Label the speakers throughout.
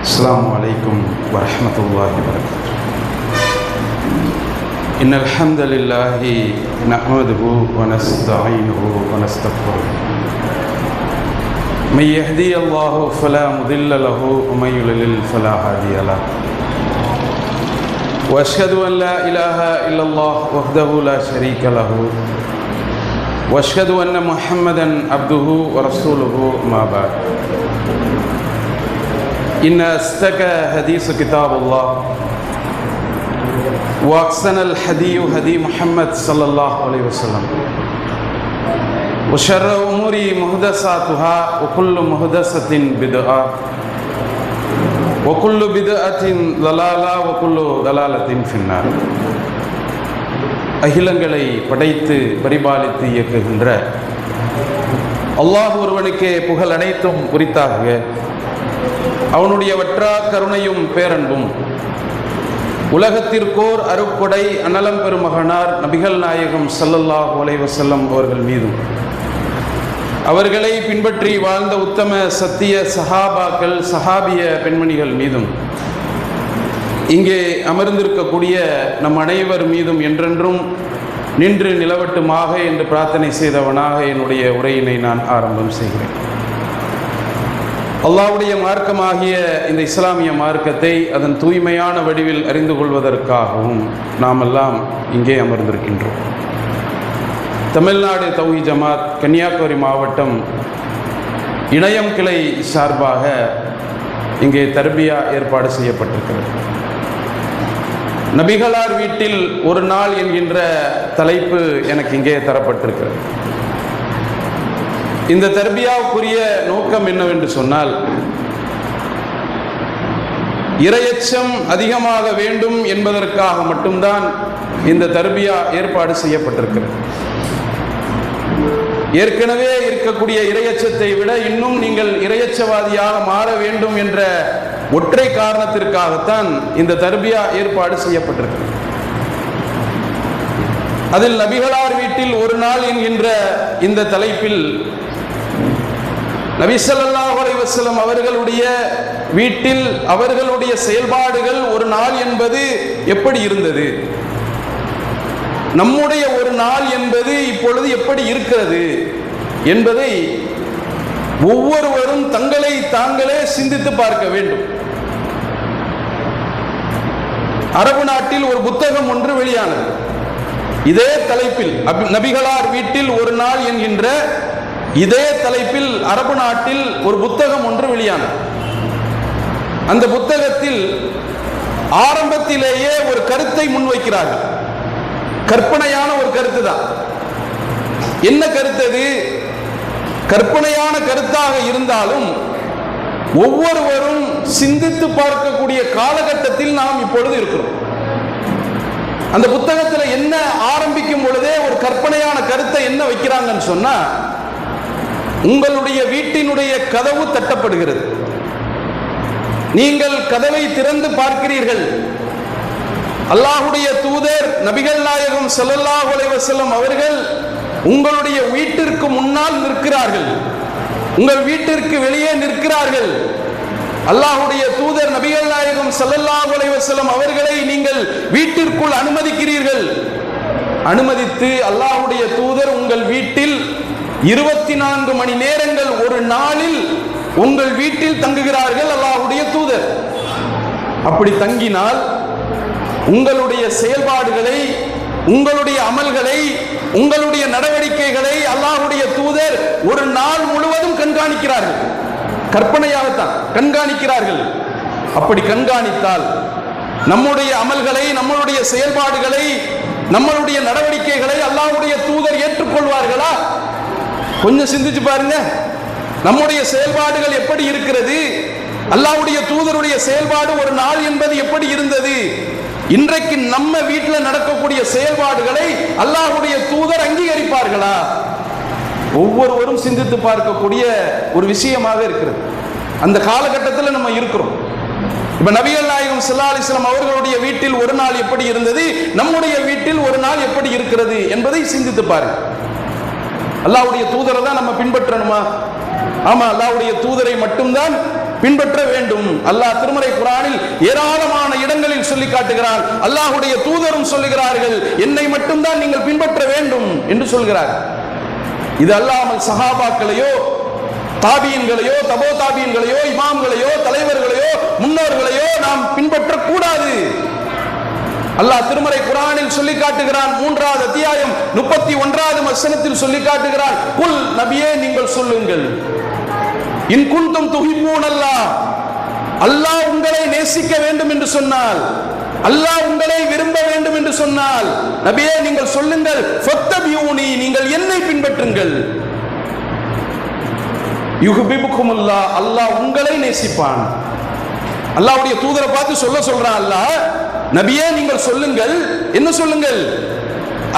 Speaker 1: السلام عليكم ورحمة الله وبركاته. إن الحمد لله نحمده ونستعينه ونستغفره. من يهدي الله فلا مضل له ومن يضلل فلا هادي له. وأشهد أن لا إله إلا الله وحده لا شريك له. وأشهد أن محمدا عبده ورسوله ما بعد. إن أصدق حديث كتاب الله وأحسن الحدي هدي محمد صلى الله عليه وسلم وشر الأمور محدثاتها وكل محدثة بدعة وكل بدعة ضلالة وكل ضلالة في النار. அகிலங்களை படைத்து பரிபாலித்து இயக்குகின்ற அல்லாஹ் ஒருவனுக்கே புகழ் அனைத்தும் உரித்தாக. அவனுடைய வற்றா கருணையும் பேரன்பும் உலகத்திற்கோர் அருட்கொடை அனலம் பெருமகனார் நபிகள் நாயகம் ஸல்லல்லாஹு அலைஹி வஸல்லம் அவர்கள் மீதும் அவர்களை பின்பற்றி வாழ்ந்த உத்தம சத்திய சஹாபாக்கள் சஹாபிய பெண்மணிகள் மீதும் இங்கே அமர்ந்திருக்கக்கூடிய நம் அனைவர் மீதும் என்றென்றும் நின்று நிலவட்டுமாக என்று பிரார்த்தனை செய்தவனாக என்னுடைய உரையினை நான் ஆரம்பம் செய்கிறேன். அல்லாஹ்வுடைய மார்க்கமாகிய இந்த இஸ்லாமிய மார்க்கத்தை அதன் தூய்மையான வடிவில் அறிந்து கொள்வதற்காகவும் நாமெல்லாம் இங்கே அமர்ந்திருக்கின்றோம். தமிழ்நாடு தௌஹீத் ஜமாத் கன்னியாகுமரி மாவட்டம் இணையம் கிளை சார்பாக இங்கே தர்பியா ஏற்பாடு செய்யப்பட்டிருக்கிறது. நபிகளார் வீட்டில் ஒரு நாள் என்கின்ற தலைப்பு எனக்கு இங்கே தரப்பட்டிருக்கிறது. இந்த தர்பியாவுக்குரிய நோக்கம் என்னவென்று சொன்னால், இறையச்சம் அதிகமாக வேண்டும் என்பதற்காக மட்டும்தான் இந்த தர்பியா ஏற்பாடு செய்யப்பட்டிருக்கிறது. ஏற்கனவே இருக்கக்கூடிய இறையச்சத்தை விட இன்னும் நீங்கள் இறையச்சவாதியாக மாற வேண்டும் என்ற ஒற்றை காரணத்திற்காகத்தான் இந்த தர்பியா ஏற்பாடு செய்யப்பட்டிருக்கிறது. அதில் நபிகளார் வீட்டில் ஒரு நாள் என்கின்ற இந்த தலைப்பில் நபி ஸல்லல்லாஹு அலைஹி வஸல்லம் அவர்களுடைய வீட்டில் அவர்களுடைய செயல்பாடுகள் ஒரு நாள் என்பது எப்படி இருந்தது, நம்முடைய ஒரு நாள் என்பது இப்பொழுது எப்படி இருக்கிறது என்பதை ஒவ்வொருவரும் தங்களை தாங்களே சிந்தித்து பார்க்க வேண்டும். அரபு நாட்டில் ஒரு புத்தகம் ஒன்று வெளியானது. இதே தலைப்பில் நபிகளார் வீட்டில் ஒரு நாள் என்கின்ற இதே தலைப்பில் அரபு நாட்டில் ஒரு புத்தகம் ஒன்று வெளியானது. அந்த புத்தகத்தில் ஆரம்பத்திலேயே ஒரு கருத்தை முன்வைக்கிறார்கள். கற்பனையான ஒரு கருத்து தான். என்ன கருத்து அது? கற்பனையான கருத்தாக இருந்தாலும் ஒவ்வொருவரும் சிந்தித்து பார்க்கக்கூடிய காலகட்டத்தில் நாம் இப்பொழுது இருக்கிறோம். அந்த புத்தகத்தில் என்ன ஆரம்பிக்கும் பொழுதே ஒரு கற்பனையான கருத்தை என்ன வைக்கிறாங்கன்னு சொன்னா, உங்களுடைய வீட்டினுடைய கதவு தட்டப்படுகிறது, நீங்கள் கதவை திறந்து பார்க்கிறீர்கள், அல்லாஹ்வுடைய தூதர் நபிகள் நாயகம் ஸல்லல்லாஹு அலைஹி வஸல்லம் அவர்கள் உங்களுடைய வீட்டிற்கு முன்னால் நிற்கிறார்கள், உங்கள் வீட்டிற்கு வெளியே நிற்கிறார்கள். அல்லாஹ்வுடைய தூதர் நபிகள் நாயகம் ஸல்லல்லாஹு அலைஹி வஸல்லம் அவர்களை நீங்கள் வீட்டிற்குள் அனுமதிக்கிறீர்கள். அனுமதித்து அல்லாஹ்வுடைய தூதர் உங்கள் வீட்டில் 24 மணி நேரங்கள் ஒரு நாளில் உங்கள் வீட்டில் தங்குகிறார்கள் அல்லாஹ்வுடைய தூதர். அப்படி தங்கினால் உங்களுடைய செயல்பாடுகளை, உங்களுடைய அமல்களை, உங்களுடைய நடவடிக்கைகளை அல்லாஹ்வுடைய தூதர் ஒரு நாள் முழுவதும் கண்காணிக்கிறார்கள். கற்பனையாகத்தான் கண்காணிக்கிறார்கள். அப்படி கண்காணித்தால் நம்முடைய அமல்களை, நம்மளுடைய செயல்பாடுகளை, நம்மளுடைய நடவடிக்கைகளை அல்லாஹ்வுடைய தூதர் ஏற்றுக்கொள்வார்களா? கொஞ்சம் சிந்திச்சு பாருங்க. நம்முடைய செயல்பாடுகள் எப்படி இருக்கிறது, அல்லாஹ்வுடைய தூதருடைய செயல்பாடு ஒரு நாள் என்பது எப்படி இருந்தது, இன்றைக்கு நம்ம வீட்டில் நடக்கக்கூடிய செயல்பாடுகளை அல்லாஹ்வுடைய தூதர் அங்கீகரிப்பார்களா? ஒவ்வொருவரும் சிந்தித்து பார்க்கக்கூடிய ஒரு விஷயமாக இருக்கிறது. அந்த காலகட்டத்தில் நம்ம இருக்கிறோம். இப்ப நபிகள் நாயகம் ஸல்லல்லாஹு அலைஹி வஸல்லம் அவர்களுடைய வீட்டில் ஒரு நாள் எப்படி இருந்தது, நம்முடைய வீட்டில் ஒரு நாள் எப்படி இருக்கிறது என்பதை சிந்தித்து பாருங்க. அல்லாஹ்வுடைய தூதரை தான் நம்ம பின்பற்றணுமா? ஆமா, அல்லாஹ்வுடைய தூதரை மட்டும்தான் பின்பற்ற வேண்டும். அல்லாஹ் திருமறை குர்ஆனில் ஏராளமான இடங்களில் சொல்லி காட்டுகிறார். அல்லாஹ்வுடைய தூதரும் சொல்லுகிறார்கள், என்னை மட்டும்தான் நீங்கள் பின்பற்ற வேண்டும் என்று சொல்கிறார். இது அல்லாமல் சஹாபாக்களையோ தாபியன்களையோ தபோ தாபியன்களையோ இமாம்களையோ தலைவர்களையோ முன்னோர்களையோ நாம் பின்பற்ற கூடாது. அல்லாஹ் திருமறை குர்ஆனில் சொல்லி காட்டுகிறான். 3வது அத்தியாயம் 31வது வசனத்தில் சொல்லி காட்டுகிறான், குல் நபியே நீங்கள் சொல்லுங்கள், இன் குன்தும் துஹிப்பூன் அல்லாஹ், அல்லாஹ் உங்களை நேசிக்க வேண்டும் என்று சொன்னால், அல்லாஹ் உங்களை விரும்ப வேண்டும் என்று சொன்னால், நபியே நீங்கள் சொல்லுங்கள், ஃபத்தபியூனி நீங்கள் என்னை பின்பற்றுங்கள், யுஹிப்புக்குமுல்லாஹ் அல்லாஹ் உங்களை நேசிப்பான். அல்லாஹ்வுடைய தூதரை பார்த்து சொல்றான் அல்லாஹ், நபியே நீங்கள் சொல்லுங்கள், என்ன சொல்லுங்கள்,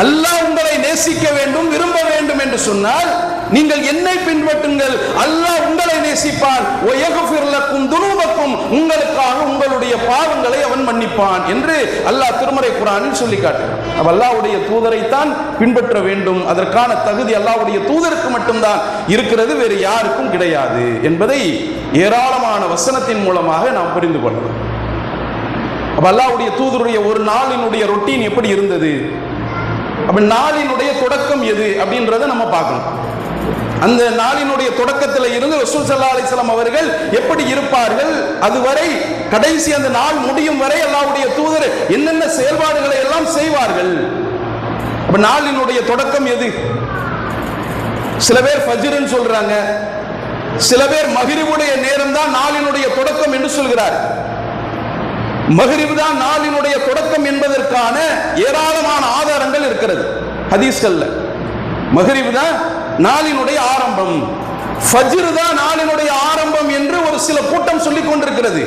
Speaker 1: அல்லாஹ் உங்களை நேசிக்க வேண்டும் விரும்ப வேண்டும் என்று சொன்னால் நீங்கள் என்னை பின்பற்றுங்கள், அல்லாஹ் உங்களை நேசிப்பான், வயக்ஃபிர் லக்கும் துனூபக்கும் உங்களுக்காக உங்களுடைய பாவங்களை அவன் மன்னிப்பான் என்று அல்லாஹ் திருமறை குர்ஆனில் சொல்லி காட்டுகிறான். அப்ப அல்லாஹ்வுடைய தூதரை தான் பின்பற்ற வேண்டும். அதற்கான தகுதி அல்லாஹ்வுடைய தூதருக்கு மட்டும்தான் இருக்கிறது, வேறு யாருக்கும் கிடையாது என்பதை ஏராளமான வசனத்தின் மூலமாக நாம் புரிந்து கொள்ளலாம். அப்ப அல்லாஹ்வுடைய தூதருடைய ஒரு நாளினுடைய ரொட்டீன் எப்படி இருந்தது, அப்ப நாளினுடைய தொடக்கம் எது அப்படின்றத நம்ம பார்க்கணும். அந்த நாளினுடைய தொடக்கத்தில் இருந்து ரசூல் ஸல்லல்லாஹு அலைஹி வஸல்லம் அவர்கள் எப்படி இருப்பார்கள், அதுவரை கடைசி அந்த நாள் முடியும் வரை அல்லாஹ்வுடைய தூதர் என்னென்ன செயல்பாடுகளை எல்லாம் செய்வார்கள். அப்ப நாளினுடைய தொடக்கம் எது? சில பேர் ஃபஜ்ர்னு சொல்றாங்க, சில பேர் மக்ரிபுடைய நேரம் தான் நாளினுடைய தொடக்கம் என்று சொல்கிறார். மக்ரிப் தான் நாளினுடைய தொடக்கம் என்பதற்கான ஏராளமான ஆதாரங்கள் இருக்கிறது ஹதீஸ்கள்ல. மக்ரிப் தான் நாளினுடைய ஆரம்பம், ஃபஜ்ர் தான் நாளினுடைய ஆரம்பம் என்று ஒரு சில கூட்டம் சொல்லிக் கொண்டிருக்கிறது.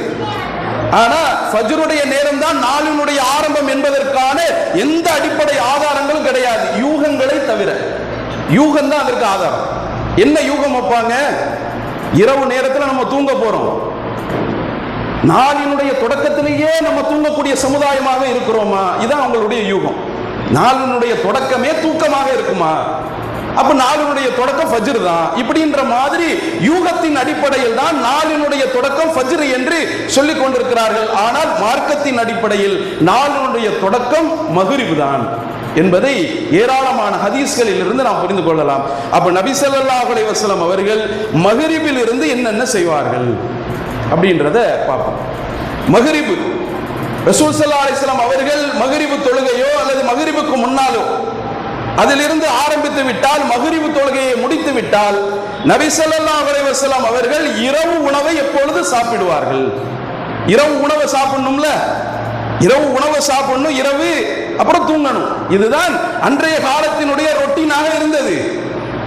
Speaker 1: ஆனா ஃபஜ்ருடைய நேரம் தான் நாளினுடைய ஆரம்பம் என்பதற்கான எந்த அடிப்படை ஆதாரங்களும் கிடையாது, யூகங்களை தவிர. யூகம் தான் அதற்கு ஆதாரம். என்ன யூகம் வைப்பாங்க? இரவு நேரத்தில் நம்ம தூங்க போறோம், நாளினுடைய தொடக்கத்திலேயே நம்ம தூங்கக்கூடிய சமுதாயமாக இருக்கிறோமா, இதான் அவங்களுடைய யூகம். நாளினுடைய தொடக்கமே தூக்கமாக இருக்குமா, அப்ப நாளினுடைய தொடக்கம் ஃபஜ்ர் தான். இப்படின்ற மாதிரி யூகத்தின் அடிப்படையில் தான் நாளினுடைய தொடக்கம் ஃபஜ்ர் என்று சொல்லிக் கொண்டிருக்கிறார்கள். ஆனால் மார்க்கத்தின் அடிப்படையில் நாளினுடைய தொடக்கம் மக்ரிப் தான் என்பதை ஏராளமான ஹதீஸ்களில் இருந்து நாம் புரிந்து கொள்ளலாம். அப்ப நபி ஸல்லல்லாஹு அலைஹி வஸல்லம் அவர்கள் மக்ரிபில் இருந்து என்னென்ன செய்வார்கள் அப்படின்றத பார்ப்போம். மக்ரிப், ரசூல் ஸல்லல்லாஹு அலைஹி வஸல்லம் அவர்கள் மக்ரிப் தொழுகையோ அல்லது மக்ரிபுக்கு முன்னாலோ அதிலிருந்து ஆரம்பித்து விட்டால், மக்ரிப் தொழுகையை முடித்து விட்டால், நபி ஸல்லல்லாஹு அலைஹி வஸல்லம் அவர்கள் இரவு உணவை எப்பொழுது சாப்பிடுவார்கள்? இரவு உணவை சாப்பிடணும்ல, இரவு உணவை சாப்பிடணும், இரவு அப்புறம் தூங்கணும். இதுதான் அன்றைய காலத்தினுடைய ரொட்டீனாக இருந்தது.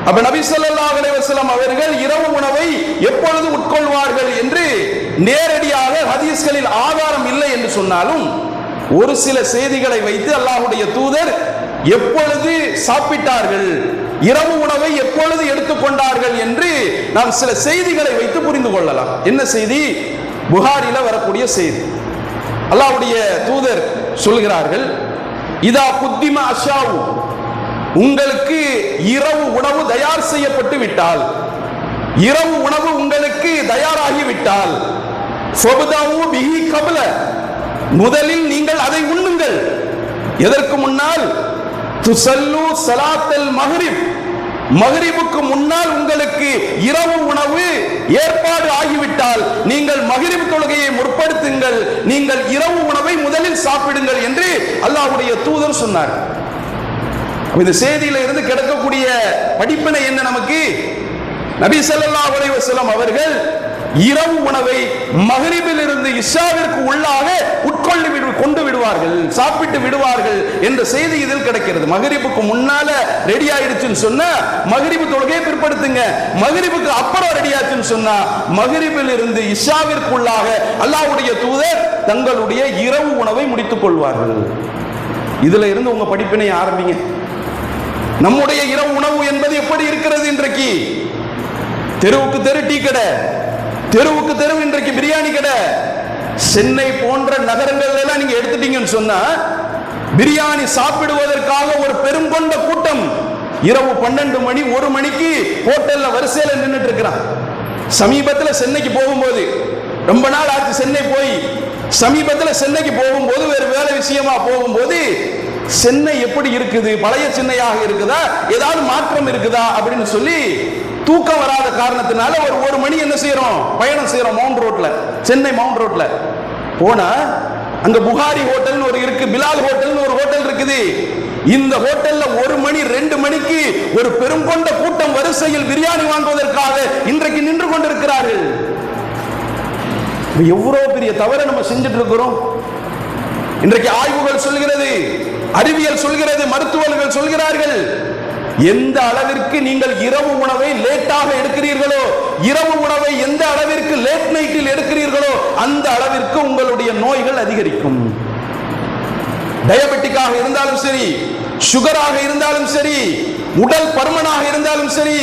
Speaker 1: அப்ப நபி ஸல்லல்லாஹு அலைஹி வஸல்லம் அவர்கள் இரவு உணவை எப்பொழுது உட்கொள்வார்கள் என்று நேரடியாக ஹதீஸ்களில் ஆதாரம் இல்லை என்று சொன்னாலும், ஒரு சில செய்திகளை வைத்து அல்லாஹ்வுடைய தூதர் எப்பொழுது சாப்பிட்டார்கள், இரவு உணவை எப்பொழுது எடுத்துக்கொண்டார்கள் என்று நாம் சில செய்திகளை வைத்து புரிந்து கொள்ளலாம். என்ன செய்தி? புகாரில வரக்கூடிய செய்தி. அல்லாஹ்வுடைய தூதர் சொல்கிறார்கள், இதா குத்திம அஷாவு, உங்களுக்கு இரவு உணவு தயார் செய்யப்பட்டு விட்டால், இரவு உணவு உங்களுக்கு தயாராகிவிட்டால், ஃபபதவு பிஹி கப்ல, முதலில் நீங்கள் அதை உண்ணுங்கள். எதற்கு முன்னால்? துஸல்லு ஸலாத்தல் மக்ரிப், மக்ரிபுக்கு முன்னால் உங்களுக்கு இரவு உணவு ஏற்பாடு ஆகிவிட்டால் நீங்கள் மக்ரிப் தொழுகையை முற்படுத்துங்கள், நீங்கள் இரவு உணவை முதலில் சாப்பிடுங்கள் என்று அல்லாஹ்வுடைய தூதர் சொன்னார். இந்த செய்தியில இருந்து கிடைக்கக்கூடிய படிப்பினை என்ன நமக்கு? நபி ஸல்லல்லாஹு அலைஹி வஸல்லம் அவர்கள் இரவு உணவை மக்ரிபில் இருந்து இஷாவிற்கு உள்ளாக கொண்டு விடுவார்கள், சாப்பிட்டு விடுவார்கள் என்ற செய்தி இதில் கிடைக்கிறது. மக்ரிபுக்கு முன்னால ரெடி ஆயிடுச்சுன்னு சொன்னா மக்ரிப் தொழுகையை பிற்படுத்துங்க, மக்ரிபுக்கு அப்புறம் ரெடி ஆச்சுன்னு சொன்னா மக்ரிபில் இருந்து இஷாவிற்கு உள்ளாக அல்லாஹ்வுடைய தூதர் தங்களுடைய இரவு உணவை முடித்துக் கொள்வார்கள். இதுல இருந்து உங்க படிப்பினை ஆரம்பிங்க. நம்முடைய இரவு உணவு என்பது எப்படி இருக்கிறது? இன்றைக்கு தெருவுக்கு தெரு டீ கடை, தெருவுக்கு தெரு இன்றைக்கு பிரியாணி கடை. சென்னை போன்ற நகரங்கள் எல்லாம் நீங்க எடுத்துட்டீங்கன்னு சொன்னா பிரியாணி சாப்பிடுவதற்காக ஒரு பெரும் கொண்ட கூட்டம் இரவு 12 மணி 1 மணிக்கு ஹோட்டல்ல வரிசையில நின்றுட்டு இருக்கிறான். சமீபத்தில் சென்னைக்கு போகும்போது ரொம்ப நாள் ஆச்சு சென்னை போய். சமீபத்தில் சென்னைக்கு போகும்போது, வேறு வேலை விஷயமா போகும்போது, சென்னை எப்படி இருக்குது, பழைய சென்னையாக இருக்குதா, ஏதாவது மாற்றம் இருக்குதா அப்படின்னு சொல்லி தூக்கம் வராத காரணத்தினால ஒரு மணி என்ன செய்யறோம், பயணம் செய்யறோம் மவுண்ட் ரோட்ல, சென்னை மவுண்ட் ரோட்ல போனா அங்க புகாரி ஹோட்டல் ஒரு இருக்கு, பிலால் ஹோட்டல் ஒரு ஹோட்டல் இருக்குது. இந்த ஹோட்டல்ல 1 மணி 2 மணிக்கு ஒரு பெரும் கொண்ட கூட்டம் வரிசையில் பிரியாணி வாங்குவதற்காக இன்றைக்கு நின்று கொண்டிருக்கிறார்கள். எவ்வளவு பெரிய தவறை நம்ம செஞ்சுட்டு இருக்கிறோம். இன்றைக்கு ஆய்வுகள் சொல்கிறது, அறிவியல் சொல்கிறது, மருத்துவர்கள் சொல்கிறார்கள், எந்த அளவிற்கு நீங்கள் இரவு உணவை லேட்டாக எடுக்கிறீர்களோ, இரவு உணவை எந்த அளவிற்கு லேட் நைட்டில் எடுக்கிறீர்களோ, அந்த அளவிற்கு உங்களுடைய நோய்கள் அதிகரிக்கும். டயபெட்டிக்காக இருந்தாலும் சரி, சுகராக இருந்தாலும் சரி, உடல் பருமனாக இருந்தாலும் சரி,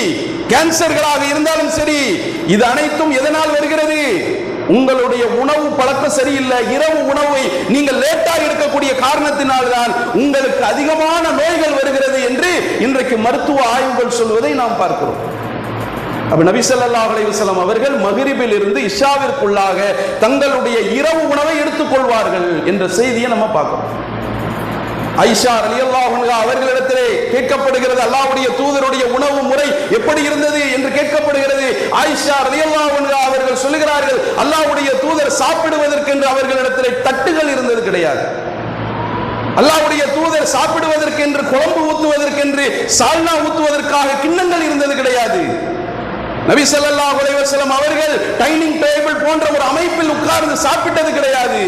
Speaker 1: கேன்சர்களாக இருந்தாலும் சரி, இது அனைத்தும் எதனால் வருகிறது? உங்களுடைய உணவு பழக்கம் சரியில்லை. இரவு உணவை நீங்கள் லேட்டாக எடுக்கக்கூடிய காரணத்தினால்தான் உங்களுக்கு அதிகமான நோய்கள் வருகிறது என்று இன்றைக்கு மருத்துவ ஆய்வுகள் சொல்வதை நாம் பார்க்கிறோம். அப்ப நபி ஸல்லல்லாஹு அலைஹி வஸல்லம் அவர்கள் மக்ரிபில் இருந்து இஷாவிற்குள்ளாக தங்களுடைய இரவு உணவை எடுத்துக் கொள்வார்கள் என்ற செய்தியை நம்ம பார்க்கிறோம். ஆயிஷா ரலியல்லாஹு அன்ஹா அவர்களிடத்திலே கேட்கப்படுகிறது, அல்லாஹ்வுடைய தூதருடைய உணவு முறை எப்படி இருந்தது என்று கேட்கப்படுகிறது. ஆயிஷா ரலியல்லாஹு அன்ஹா அவர்கள் சொல்லுகிறார்கள், அல்லாஹ்வுடைய தூதர் சாப்பிடுவதற்கு என்று அவர்களிடத்திலே தட்டுகள் இருந்தது கிடையாது. அல்லாஹ்வுடைய தூதர் சாப்பிடுவதற்கு என்று குழம்பு ஊத்துவதற்கு என்று சால்னா ஊத்துவதற்காக கிண்ணங்கள் இருந்தது கிடையாது. நபி ஸல்லல்லாஹு அலைஹி வஸல்லம் அவர்கள் டைனிங் டேபிள் போன்ற ஒரு அமைப்பில் உட்கார்ந்து சாப்பிட்டது கிடையாது.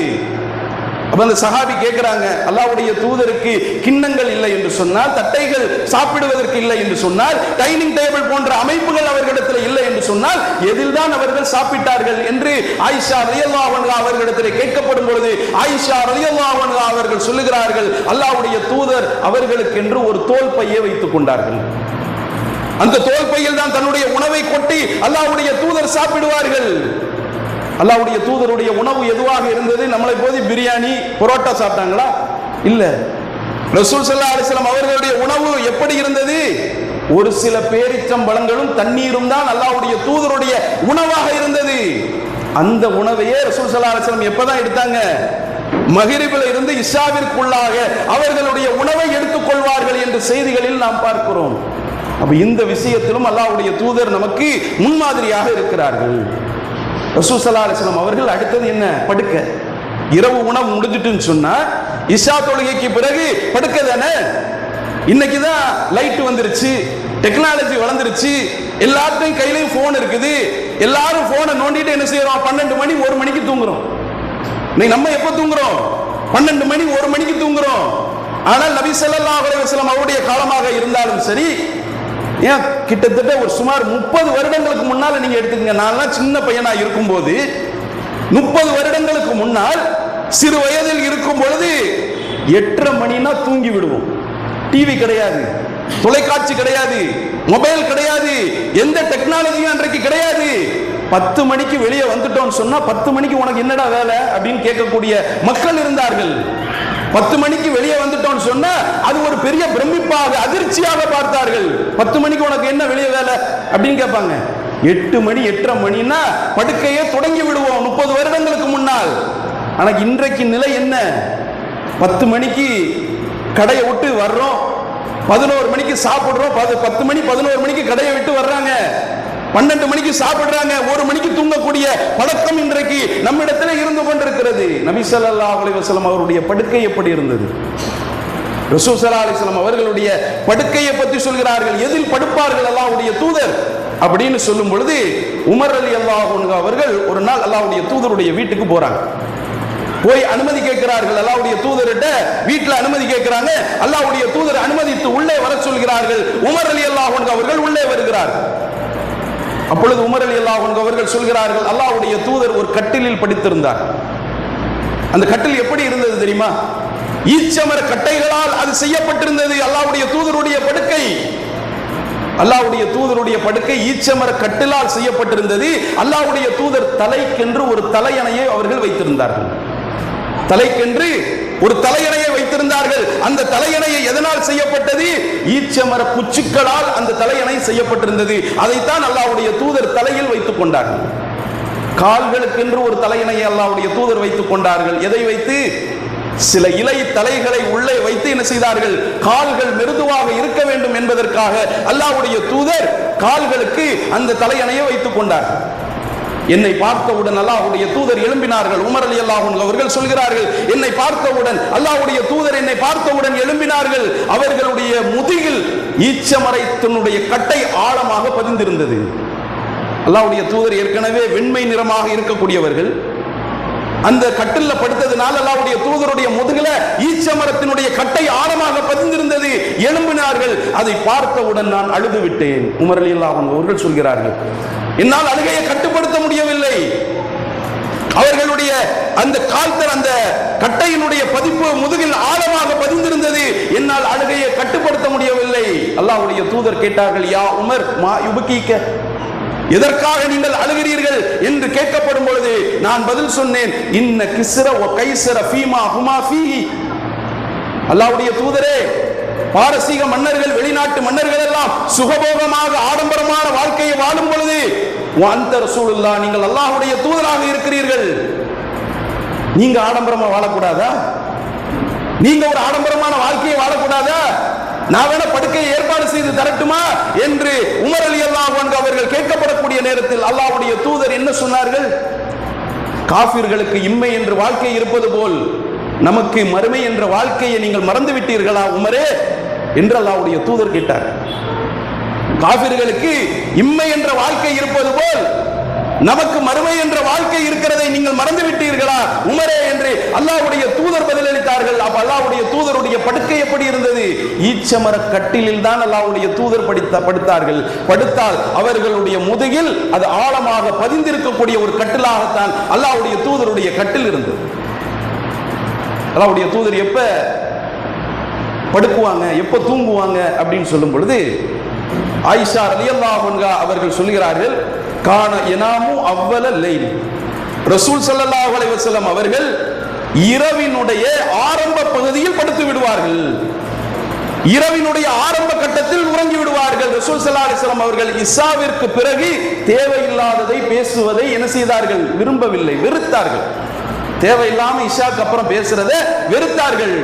Speaker 1: அப்ப அந்த சஹாபி கேட்கிறாங்க, அல்லாஹ்வுடைய தூதருக்கு கிண்ணங்கள் இல்லை என்று சொன்னால், தட்டைகள் சாப்பிடுவதற்கு இல்லை என்று சொன்னால், டைனிங் டேபிள் போன்ற அமைப்புகள் அவர்களிடத்தில் இல்லை என்று சொன்னால், எதில் தான் அவர்கள் சாப்பிட்டார்கள் என்று ஆயிஷா ரலியல்லாஹு அன்ஹா அவர்களிடத்தில் கேட்கப்படும் பொழுது ஆயிஷா ரலியல்லாஹு அன்ஹா அவர்கள் சொல்லுகிறார்கள், அல்லாஹ்வுடைய தூதர் அவர்களுக்கு என்று ஒரு தோல் பையை வைத்துக் கொண்டார்கள். அந்த தோல் பையில் தான் தன்னுடைய உணவை கொட்டி அல்லாஹ்வுடைய தூதர் சாப்பிடுவார்கள். அல்லாஹ்வுடைய தூதருடைய உணவு எதுவாக இருந்தது? நம்மளை போது பிரியாணி பரோட்டா சாப்பிட்டாங்களா? இல்ல. ரசூல் ஸல்லல்லாஹு அலைஹி வஸல்லம் அவர்களுடைய உணவு எப்படி இருந்தது? ஒரு சில பேரிச்சம்பழங்களும் தண்ணீரும் தான் அல்லாஹ்வுடைய தூதருடைய உணவாக இருந்தது. அந்த உணவையே ரசூல் ஸல்லல்லாஹு அலைஹி வஸல்லம் எப்பதான் எடுத்தாங்க? மக்ரிபில் இருந்து இஷாவிற்குள்ளாக அவர்களுடைய உணவை எடுத்துக் கொள்வார்கள் என்று செய்திகளில் நாம் பார்க்கிறோம். அப்ப இந்த விஷயத்திலும் அல்லாஹ்வுடைய தூதர் நமக்கு முன்மாதிரியாக இருக்கிறார்கள். ரசூல் ஸல்லல்லாஹு அலைஹி வஸல்லம் அவர்கள் அடுத்தது என்ன? படுக்க. இரவு உணவு முடிஞ்சிட்டுன்னு சொன்னா இஷா தொழுகைக்கு பிறகு படுக்க தானே. இன்னைக்கு தான் லைட் வந்துருச்சு, டெக்னாலஜி வளர்ந்துருச்சு, எல்லாத்தையும் கையிலையும் போன் இருக்குது, எல்லாரும் போனை நோண்டிட்டு என்ன செய்யறோம்? 12 மணி 1 மணிக்கு தூங்குறோம். நம்ம எப்ப தூங்குறோம்? 12 மணி 1 மணிக்கு தூங்குறோம். ஆனால் நபி ஸல்லல்லாஹு அலைஹி வஸல்லம் அவருடைய காலமாக இருந்தாலும் சரி, ஏன் கிட்டத்தட்ட ஒரு சுமார் 30 வருடங்களுக்கு முன்னால நீங்க எடுத்துக்கங்க. நான் சின்ன பையனா இருக்கும் போது 30 வருடங்களுக்கு முன்னால் சிறு வயதில் இருக்கும் பொழுது 8:30 மணினா தூங்கி விடுவோம். டிவி கிடையாது, தொலைக்காட்சி கிடையாது, மொபைல் கிடையாது, எந்த டெக்னாலஜியும் அன்றைக்கு கிடையாது. 10 மணிக்கு வெளியே வந்துட்டோம்னு சொன்னா 10 மணிக்கு உனக்கு என்னடா வேலை அப்படின்னு கேட்கக்கூடிய மக்கள் இருந்தார்கள். 10 மணிக்கு வெளியே வந்துட்டோம்னு சொன்னா அது ஒரு பெரிய பிரமிப்பாக அதிர்ச்சியாக பார்த்தார்கள். 10 மணிக்கு உனக்கு என்ன வெளியே வேலை அப்படின்னு கேட்பாங்க. 8 மணி 8:30 மணினா படுக்கையே தொடங்கி விடுவோம் 30 வருடங்களுக்கு முன்னால். ஆனா இன்றைக்கு நிலை என்ன? 10 மணிக்கு கடையை விட்டு வர்றோம், 11 மணிக்கு சாப்பிடுறோம், 10 மணி 11 மணிக்கு கடையை விட்டு வர்றாங்க, 12 மணிக்கு சாப்பிடுறாங்க, 1 மணிக்கு தூங்கக்கூடிய பழக்கம் இன்றைக்கு நம்மிடத்தில் இருந்து கொண்டிருக்கிறது. நபி ஸல்லல்லாஹு அலைஹி வஸல்லம் அவருடைய படுக்கை எப்படி இருந்தது? ரசூல் ஸல்லல்லாஹு அலைஹி வஸல்லம் அவர்களுடைய படுக்கையை பற்றி சொல்கிறார்கள். எதில் படுப்பார்கள் அல்லாஹ்வுடைய தூதர் அப்படின்னு சொல்லும் பொழுது உமர் ரலியல்லாஹு அன்ஹு அவர்கள் ஒரு நாள் அல்லாஹ்வுடைய தூதருடைய வீட்டுக்கு போறாங்க. போய் அனுமதி கேட்கிறார்கள். அல்லாஹ்வுடைய தூதர்கிட்ட வீட்டுல அனுமதி கேட்கிறாங்க. அல்லாஹ்வுடைய தூதர் அனுமதித்து உள்ளே வர சொல்கிறார்கள். உமர் ரலியல்லாஹு அன்ஹு அவர்கள் உள்ளே வருகிறார்கள். அப்பொழுது உமர் ரலியல்லாஹு அன்ஹு அவர்கள் சொல்கிறார்கள், அல்லாஹ்வுடைய தூதர் ஒரு கட்டிலில் படுத்திருந்தார். அந்த கட்டில் எப்படி இருந்தது தெரியுமா? ஈச்சமர கட்டைகளால் அது செய்யப்பட்டிருந்தது. அல்லாஹ்வுடைய தூதருடைய படுக்கை, அல்லாஹ்வுடைய தூதருடைய படுக்கை ஈச்சமர கட்டிலால் செய்யப்பட்டிருந்தது. அல்லாஹ்வுடைய தூதர் தலைக்கென்று ஒரு தலையணையை அவர்கள் வைத்திருந்தார்கள். தலைக்கென்று ஒரு தலையணையை வைத்திருந்தார்கள். அந்த தலையணையை எதனால் செய்யப்பட்டது? ஈச்சமர குச்சிக்களால் அந்த தலையணை செய்யப்பட்டிருந்தது. அதைத்தான் அல்லாஹ்வுடைய தூதர் தலையில் வைத்துக் கொண்டார்கள். கால்களுக்கென்று ஒரு தலையணையை அல்லாஹ்வுடைய தூதர் வைத்துக் கொண்டார்கள். எதை வைத்து? சில இலை தலைகளை உள்ளே வைத்து என்ன செய்தார்கள்? கால்கள் மிருதுவாக இருக்க வேண்டும் என்பதற்காக அல்லாஹ்வுடைய தூதர் கால்களுக்கு அந்த தலையணையை வைத்துக் கொண்டார்கள். என்னை பார்த்தவுடன் அல்லாஹ்வுடைய தூதர் எழும்பினார்கள். உமர் ரலியல்லாஹு அன்ஹு அவர்கள் சொல்கிறார்கள், என்னை பார்த்தவுடன் அல்லாஹ்வுடைய தூதர் என்னை பார்த்தவுடன் எழும்பினார்கள். அவர்களுடைய முதுகில் ஈச்சமரத்தினுடைய கட்டை ஆழமாக பதிந்திருந்தது. அல்லாஹ்வுடைய தூதர் ஏற்கனவே வெண்மை நிறமாக இருக்கக்கூடியவர்கள். அந்த கட்டில்ல படுத்ததுனால அல்லாஹ்வுடைய தூதருடைய முதுகில ஈச்சமரத்தினுடைய கட்டை ஆழமாக பதிந்திருந்தது. எழும்பினார்கள். அதை பார்த்தவுடன் நான் அழுது விட்டேன். உமர் ரலியல்லாஹு அன்ஹு அவர்கள் சொல்கிறார்கள், என்னால் அழுகையை கட்டுப்படுத்த முடியவில்லை. அவர்களுடைய அந்த கால்தர் அந்த கட்டையினுடைய பதிப்பு முதுகில் ஆழமாக பதிந்திருந்தது. என்னால் அழுகையை கட்டுப்படுத்த முடியவில்லை. அல்லாஹ்வுடைய தூதர் கேட்டார்கள், யா உமர் மா யுபகீக, எதற்காக நீங்கள் அழுகிறீர்கள் என்று கேட்கப்படும் பொழுது நான் பதில் சொன்னேன், இன்ன கிஸ்ர வ கைஸர ஃபீமா ஹுமா ஃபீஹி. அல்லாஹ்வுடைய தூதரே, பாரசீக மன்னர்கள் வெளிநாட்டு மன்னர்கள் எல்லாம் சுகபோகமாக ஆடம்பரமான வாழ்க்கையை வாழும் பொழுது அந்த ரசூலுல்லாஹ் நீங்கள் அல்லாஹ்வுடைய தூதராக இருக்கிறீர்கள். நீங்க ஆடம்பரமா வாழக்கூடாதா? நீங்க ஒரு ஆடம்பரமான வாழ்க்கையை வாழக்கூடாதா? நான் வேணா படுக்கையை ஏற்பாடு செய்து தரட்டுமா என்று உமர் ரலியல்லாஹு அன்ஹு அவர்கள் கேட்கப்படக்கூடிய நேரத்தில் அல்லாஹ்வுடைய தூதர் என்ன சொன்னார்கள்? காஃபிர்களுக்கு இம்மை என்ற வாழ்க்கை இருப்பது போல் நமக்கு மறுமை என்ற வாழ்க்கையை நீங்கள் மறந்து விட்டீர்களா உமரே என்று அல்லாஹ்வுடைய தூதர் கேட்டார். காஃபிர்களுக்கு இம்மை என்ற வாழ்க்கை இருப்பது போல் நமக்கு மறுமை என்ற வாழ்க்கை இருக்கிறதை நீங்கள் மறந்து விட்டீர்களா உமரே என்று அல்லாஹ்வுடைய தூதர் பதிலளித்தார்கள். அப்ப அல்லாஹ்வுடைய தூதருடைய படுக்கை எப்படி இருந்தது? ஈச்சமர கட்டிலில் தான் அல்லாஹ்வுடைய தூதர் படுத்தார்கள். படுத்தால் அவர்களுடைய முதுகில் அது ஆழமாக பதிந்திருக்கக்கூடிய ஒரு கட்டிலாகத்தான் அல்லாஹ்வுடைய தூதருடைய கட்டில் இருந்தது. அல்லாஹ்வுடைய தூதர் எப்ப படுக்குவாங்க, எப்ப தூங்குவாங்க அப்படின்னு சொல்லும் பொழுது ஆயிஷா ரலியல்லாஹு அன்ஹா அவர்கள் சொல்கிறார்கள், கான யனாமு அவ்வல லைல். ரசூல் ஸல்லல்லாஹு அலைஹி வஸல்லம் அவர்கள் இரவினுடைய ஆரம்ப பகுதியில் படுத்து விடுவார்கள். இரவினுடைய ஆரம்ப கட்டத்தில் உறங்கி விடுவார்கள். ரசூல் ஸல்லல்லாஹு அலைஹி வஸல்லம் அவர்கள் இஸ்ஸாவிற்கு பிறகு தேவையில்லாததை பேசுவதை என்ன செய்தார்கள்? விரும்பவில்லை, வெறுத்தார்கள். தேவையில்லாம இஷாக்கு அப்புறம் பேசுறதை வெறுத்தார்கள்.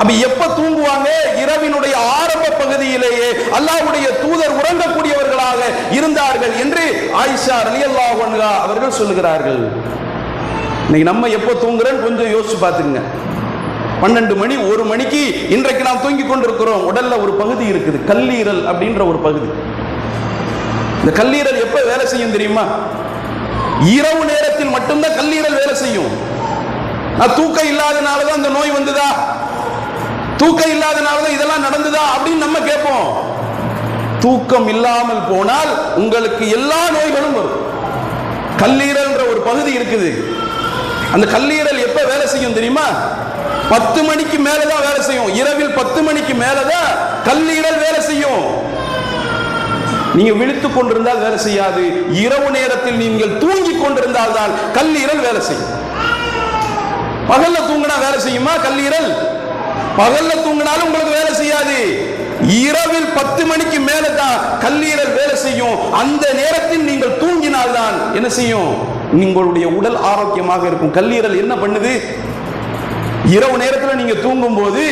Speaker 1: அப்ப எப்ப தூங்குவாங்க? இரவினுடைய ஆரம்ப பகுதியிலேயே அல்லாஹ்வுடைய தூதர் உறங்கக்கூடியவர்களாக இருந்தார்கள் என்று ஆயிஷா ரலியல்லாஹு அன்ஹா அவர்கள் சொல்லுகிறார்கள். இன்னைக்கு நம்ம எப்ப தூங்குறோம் கொஞ்சம் யோசிச்சு பார்த்துங்க. 12 மணி 1 மணிக்கு இன்றைக்கு நாம் தூங்கி கொண்டிருக்கிறோம். உடல்ல ஒரு பகுதி இருக்குது, கல்லீரல் அப்படின்ற ஒரு பகுதி. இந்த கல்லீரல் எப்ப வேலை செய்யும் தெரியுமா? இரவு நேரத்தில் மட்டும்தான் கல்லீரல் வேலை செய்யும். தூக்கம் இல்லாதனாலதான் இந்த நோய் வந்ததா, தூக்கம் இல்லாதனாலதான் இதெல்லாம் நடந்ததா அப்படின்னு நம்ம கேட்போம். தூக்கம் இல்லாமல் போனால் உங்களுக்கு எல்லா நோய்களும் வரும். கல்லீரல் ஒரு பகுதி இருக்குது. அந்த கல்லீரல் எப்ப வேலை செய்யும் தெரியுமா? 10 மணிக்கு மேலதான் வேலை செய்யும். இரவில் 10 மணிக்கு மேலதான் கல்லீரல் வேலை செய்யும். நீங்க விழித்துக் கொண்டிருந்தால் வேலை செய்யாது. இரவு நேரத்தில் நீங்கள் தூங்கிக் கொண்டிருந்தால் தான் கல்லீரல் வேலை செய்யும். பகல்ல தூங்கினா வேலை செய்யுமா கல்லீரல்? பகல்ல தூங்கினாலும் உங்களுக்கு வேலை செய்யாது. இரவில் 10 மணிக்கு மேலதான் கல்லீரல் வேலை செய்யும். அந்த நேரத்தில் நீங்கள் தூங்கினால்தான் என்ன செய்யும்? உங்களுடைய உடல் ஆரோக்கியமாக இருக்கும். கல்லீரல் என்ன பண்ணுது? இரவு நேரத்தில் நீங்க தூங்கும் போது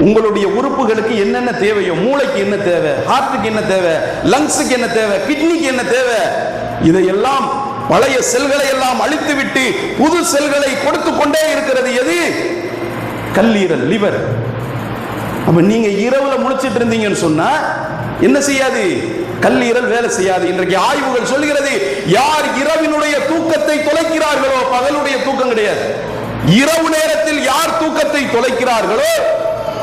Speaker 1: உங்களுடைய உறுப்புகளுக்கு என்னென்ன தேவையோ, மூளைக்கு என்ன தேவை, ஹார்ட்டுக்கு என்ன தேவை, லங்ஸுக்கு என்ன தேவை, கிட்னிக்கு என்ன தேவை, இதையெல்லாம் பழைய செல்களை எல்லாம் அழித்து விட்டு புது செல்களை கொடுத்து கொண்டே இருக்கிறது. எது? கல்லீரல், லிவர். அப்ப நீங்க இரவுல முழிச்சிட்டு இருந்தீங்கன்னு சொன்னா என்ன செய்யாது? கல்லீரல் வேலை செய்யாது. இன்றைக்கு ஆய்வுகள் சொல்கிறது, யார் இரவினுடைய தூக்கத்தை தொலைக்கிறார்களோ, பகலுடைய தூக்கம் கிடையாது, இரவு நேரத்தில் யார் தூக்கத்தை தொலைக்கிறார்களோ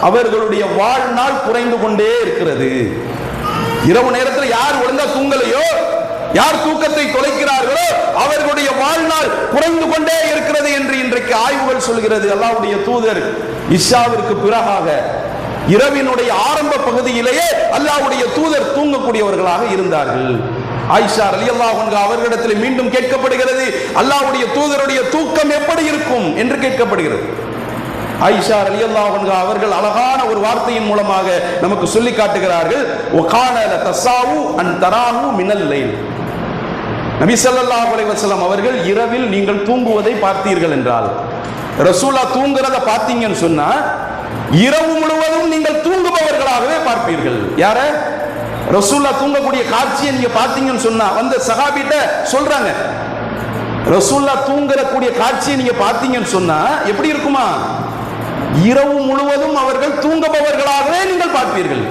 Speaker 1: அவர்களுடைய வாழ்நாள் குறைந்து கொண்டே இருக்கிறது. இரவு நேரத்தில் யார் ஒழுங்கா தூங்கலையோ, யார் தூக்கத்தை தொலைக்கிறார்களோ அவர்களுடைய வாழ்நாள் குறைந்து கொண்டே இருக்கிறது என்று இன்றைக்கு ஆய்வுகள் சொல்கிறது. அல்லாஹ்வுடைய தூதர் இஷாவிற்கு பிறகாக இரவினுடைய ஆரம்ப பகுதியிலேயே அல்லாஹ்வுடைய தூதர் தூங்கக்கூடியவர்களாக இருந்தார்கள். ஆயிஷா ரலியல்லாஹு அன்ஹா அவர்களிடத்தில் மீண்டும் கேட்கப்படுகிறது, அல்லாஹ்வுடைய தூதருடைய தூக்கம் எப்படி இருக்கும் என்று கேட்கப்படுகிறது. ஆயிஷா ரலியல்லாஹு அன்ஹா அவர்கள் அழகான ஒரு வார்த்தையின் மூலமாக நமக்கு சொல்லி காட்டுகிறார்கள், வகான லதசாவு அன் தராஹு மினல் லைல். நபி ஸல்லல்லாஹு அலைஹி வஸல்லம் அவர்கள் இரவில் நீங்கள் தூங்குவதை பார்த்தீர்கள் என்றால், ரசூலா தூங்குறத பார்த்தீங்கன்னு சொன்னா இரவு முழுவதும் நீங்கள் தூங்குபவர்களாகவே பார்ப்பீர்கள். யார? ரசூலா தூங்கக்கூடிய காட்சியை நீங்க பார்த்தீங்கன்னு சொன்னா வந்து சஹாபிட்ட சொல்றாங்க, ரசூலா தூங்கக்கூடிய காட்சியை நீங்க பார்த்தீங்கன்னு சொன்னா எப்படி இருக்குமா? இரவு முழுவதும் அவர்கள் தூங்குபவர்களாகவே நீங்கள் பார்ப்பீர்கள்.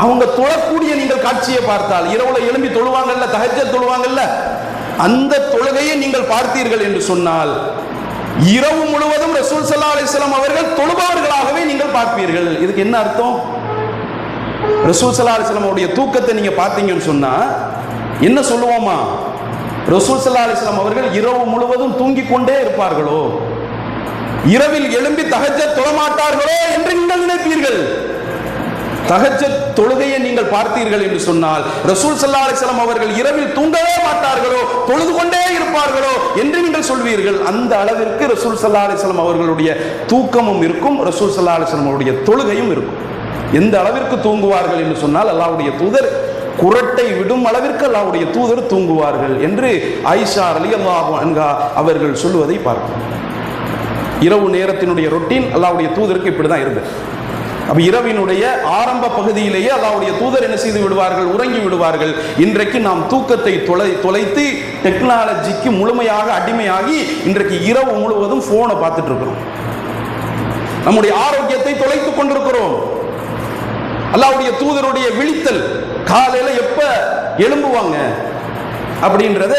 Speaker 1: அவங்க தொழக்கூடிய நீங்கள் காட்சியை பார்த்தால், இரவுல எழும்பி தொழுவாங்கல்ல, தஹஜ்ஜத் தொழுவாங்கல்ல, அந்த தொழுகையை நீங்கள் பார்த்தீர்கள் என்று சொன்னால் இரவு முழுவதும் ரசூல் ஸல்லல்லாஹு அலைஹி வஸல்லம் அவர்கள் தொழுபவர்களாகவே நீங்கள் பார்ப்பீர்கள். இதுக்கு என்ன அர்த்தம்? ரசூல் ஸல்லல்லாஹு அலைஹி வஸல்லம் உடைய தூக்கத்தை நீங்க பார்த்தீங்கன்னு சொன்னா என்ன சொல்லுவோமா? ரசூல் ஸல்லல்லாஹு அலைஹி வஸல்லம் அவர்கள் இரவு முழுவதும் தூங்கிக் கொண்டே இருப்பார்களோ, இரவில் எழும்பி தஹஜ்ஜத் தொழமாட்டார்களோ என்று நீங்கள் நினைப்பீர்கள். தஹஜ்ஜத் தொழுகையை நீங்கள் பார்த்தீர்கள் என்று சொன்னால் ரசூல் ஸல்லல்லாஹு அலைஹி வஸல்லம் அவர்கள் இரவில் தூங்கவே மாட்டார்களோ, தொழுது கொண்டே இருப்பார்களோ என்று நீங்கள் சொல்வீர்கள். அந்த அளவிற்கு ரசூல் ஸல்லல்லாஹு அலைஹி வஸல்லம் அவர்களுடைய தூக்கமும் இருக்கும், ரசூல் ஸல்லல்லாஹு அலைஹி வஸல்லம் அவருடைய தொழுகையும் இருக்கும். எந்த அளவிற்கு தூங்குவார்கள் என்று சொன்னால் அல்லாஹ்வுடைய தூதர் குரட்டை விடும் அளவிற்கு அல்லாஹ்வுடைய தூதர் தூங்குவார்கள் என்று ஆயிஷா ரலியல்லாஹு அன்ஹா அவர்கள் சொல்லுவதை பார்ப்போம். இரவு நேரத்தினுடைய ரொட்டீன் அல்லாஹ்வுடைய தூதருக்கு இப்படிதான் இருந்தது. அப்ப இரவினுடைய ஆரம்ப பகுதியிலேயே அல்லாஹ்வுடைய தூதர் என்ன செய்து விடுவார்கள்? உறங்கி விடுவார்கள். இன்றைக்கு நாம் தூக்கத்தை தொலைத்து டெக்னாலஜிக்கு முழுமையாக அடிமையாகி இன்றைக்கு இரவு முழுவதும் போனை பார்த்துட்டு இருக்கிறோம். நம்முடைய ஆரோக்கியத்தை தொலைத்துக் கொண்டிருக்கிறோம். அல்லாஹ்வுடைய தூதருடைய விழித்தல் காலையில எப்ப எழும்புவாங்க அப்படின்றத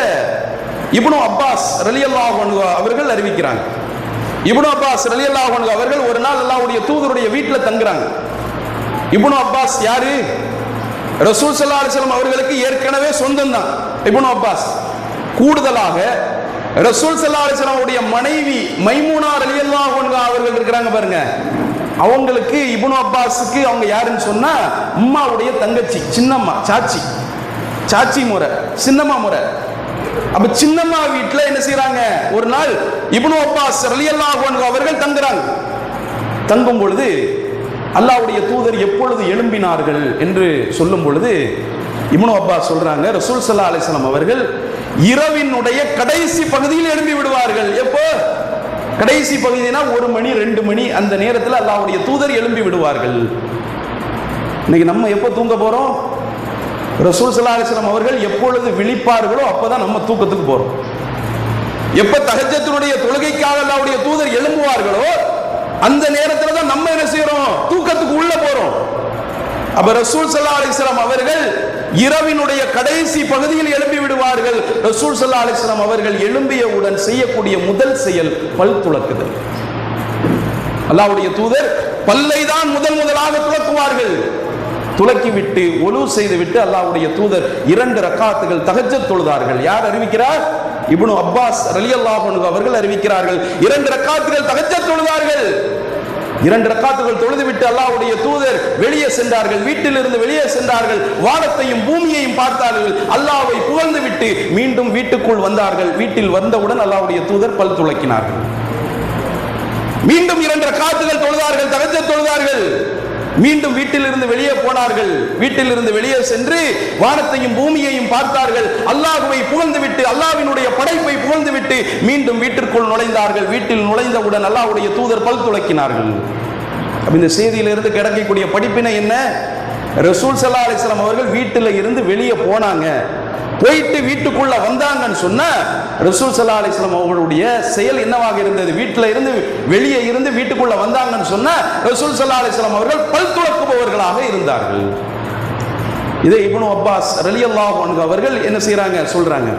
Speaker 1: இப்னு அப்பாஸ் ரலியல்லாஹு அன்ஹு அவர்கள் அறிவிக்கிறாங்க. இப்னு அப்பாஸ் ரலியல்லாஹு அன்ஹு அவர்கள் ஒரு நாள் அல்லாஹ்வுடைய தூதருடைய வீட்டில் தங்குறாங்க. இப்னு அப்பாஸ் யாரு? ரசூல் ஸல்லல்லாஹு அலைஹி வஸல்லம் அவர்களுக்கு ஏற்கனவே சொந்தம் தான் இப்னு அப்பாஸ். கூடுதலாக ரசூல் ஸல்லல்லாஹு அலைஹி வஸல்லம் உடைய மனைவி மைமூனா ரலியல்லாஹு அன்ஹா அவர்கள் இருக்கிறாங்க பாருங்க, அவங்களுக்கு இப்னு அப்பாஸுக்கு அவங்க யாருன்னு சொன்னா அம்மாவுடைய தங்கச்சி, சின்னம்மா, சாச்சி முறை, சின்னம்மா முறை. அப்ப சின்னம்மா வீட்டுல என்ன செய்யறாங்க? ஒரு நாள் இப்னு அப்பாஸ் ரலியல்லாஹு அன்ஹு அவர்கள் தங்குறாங்க. தங்கும் பொழுது அல்லாஹ்வுடைய தூதர் எப்பொழுது எழும்பினார்கள் என்று சொல்லும் பொழுது இப்னு அப்பாஸ் சொல்றாங்க, ரசூல் ஸல்லல்லாஹு அலைஹி வஸல்லம் அவர்கள் இரவினுடைய கடைசி பகுதியில் எழும்பி விடுவார்கள். எப்போ? கடைசி பகுதினா 1 மணி 2 மணி அந்த நேரத்தில் அல்லாஹ்வுடைய தூதர் எழும்பி விடுவார்கள். இன்னைக்கு நம்ம எப்போ தூங்க போறோம்? ரசூல் ஸல்லல்லாஹு அலைஹி வஸல்லம் அவர்கள் எப்பொழுது விழிப்பார்களோ அப்பதான் நம்ம தூக்கத்துக்கு போறோம். எப்ப தஹஜ்ஜத்துடைய தொழுகைக்காக அல்லாஹ்வுடைய தூதர் எழும்புவார்களோ அந்த நேரத்துல தான் நம்ம என்ன செய்யறோம்? தூக்கத்துக்கு உள்ள போறோம். அப்ப ரசூல் ஸல்லல்லாஹு அலைஹி வஸல்லம் அவர்கள் இரவினுடைய கடைசி பகுதியில் எழும்பி விடுவார்கள். ரசூல் ஸல்லல்லாஹு அலைஹி வஸல்லம் அவர்கள் எழும்பியவுடன் செய்யக்கூடிய முதல் செயல் பல் துலக்குதல். அல்லாஹ்வுடைய தூதர் பல்லை தான் முதலாக துலக்குவார்கள். துலக்கிவிட்டு ஒலு செய்துவிட்டு அல்லாஹ்வுடைய தூதர் 2 ரக்காத்துகள் தஹஜ்ஜத் தொழுதார்கள். யார் அறிவிக்கிறார்? இப்னு அப்பாஸ் ரலியல்லாஹு அன்ஹு அவர்கள் அறிவிக்கிறார்கள். 2 ரக்காத்துகள் தஹஜ்ஜத் தொழுதார்கள். 2 ரக்காத்துகள் தொழுதுவிட்டு அல்லாஹ்வுடைய தூதர் வெளியே சென்றார்கள். வீட்டிலிருந்து வெளியே சென்றார்கள். வானத்தையும் பூமியையும் பார்த்தார்கள். அல்லாஹ்வை புகழ்ந்து விட்டு மீண்டும் வீட்டுக்குள் வந்தார்கள். வீட்டில் வந்தவுடன் அல்லாஹ்வுடைய தூதர் பல் துலக்கினார்கள். மீண்டும் 2 ரக்காத்துகள் தொழுதார்கள், தஹஜ்ஜத் தொழுதார்கள். மீண்டும் வீட்டிலிருந்து வெளியே போனார்கள். வீட்டிலிருந்து வெளியே சென்று வானத்தையும் பூமியையும் பார்த்தார்கள். அல்லாஹ்வை புகழ்ந்து விட்டு அல்லாஹ்வினுடைய படைப்பை புகழ்ந்து விட்டு மீண்டும் வீட்டிற்குள் நுழைந்தார்கள். வீட்டில் நுழைந்தவுடன் அல்லாஹ்வுடைய தூதர் பல் துலக்கினார்கள். இந்த செய்தியிலிருந்து கிடைக்கக்கூடிய படிப்பினை என்ன? ரசூல் ஸல்லல்லாஹு அலைஹி வஸல்லம் அவர்கள் வீட்டில் இருந்து வெளியே போனாங்க, போயிட்டு வீட்டுக்குள்ள வந்தாங்கன்னு சொன்ன ரசூல் ஸல்லல்லாஹு அலைஹி வஸல்லம் அவர்களுடைய செயல் என்னவாக இருந்தது? வீட்டில் இருந்து வெளியே இருந்து வீட்டுக்குள்ள வந்தாங்கன்னு சொன்ன ரசூல் ஸல்லல்லாஹு அலைஹி வஸல்லம் அவர்கள் பல் துலக்குபவர்களாக இருந்தார்கள். இதை இப்னு அப்பாஸ் ரலியல்லாஹு அன்ஹு அவர்கள் என்ன செய்றாங்க? சொல்றாங்க.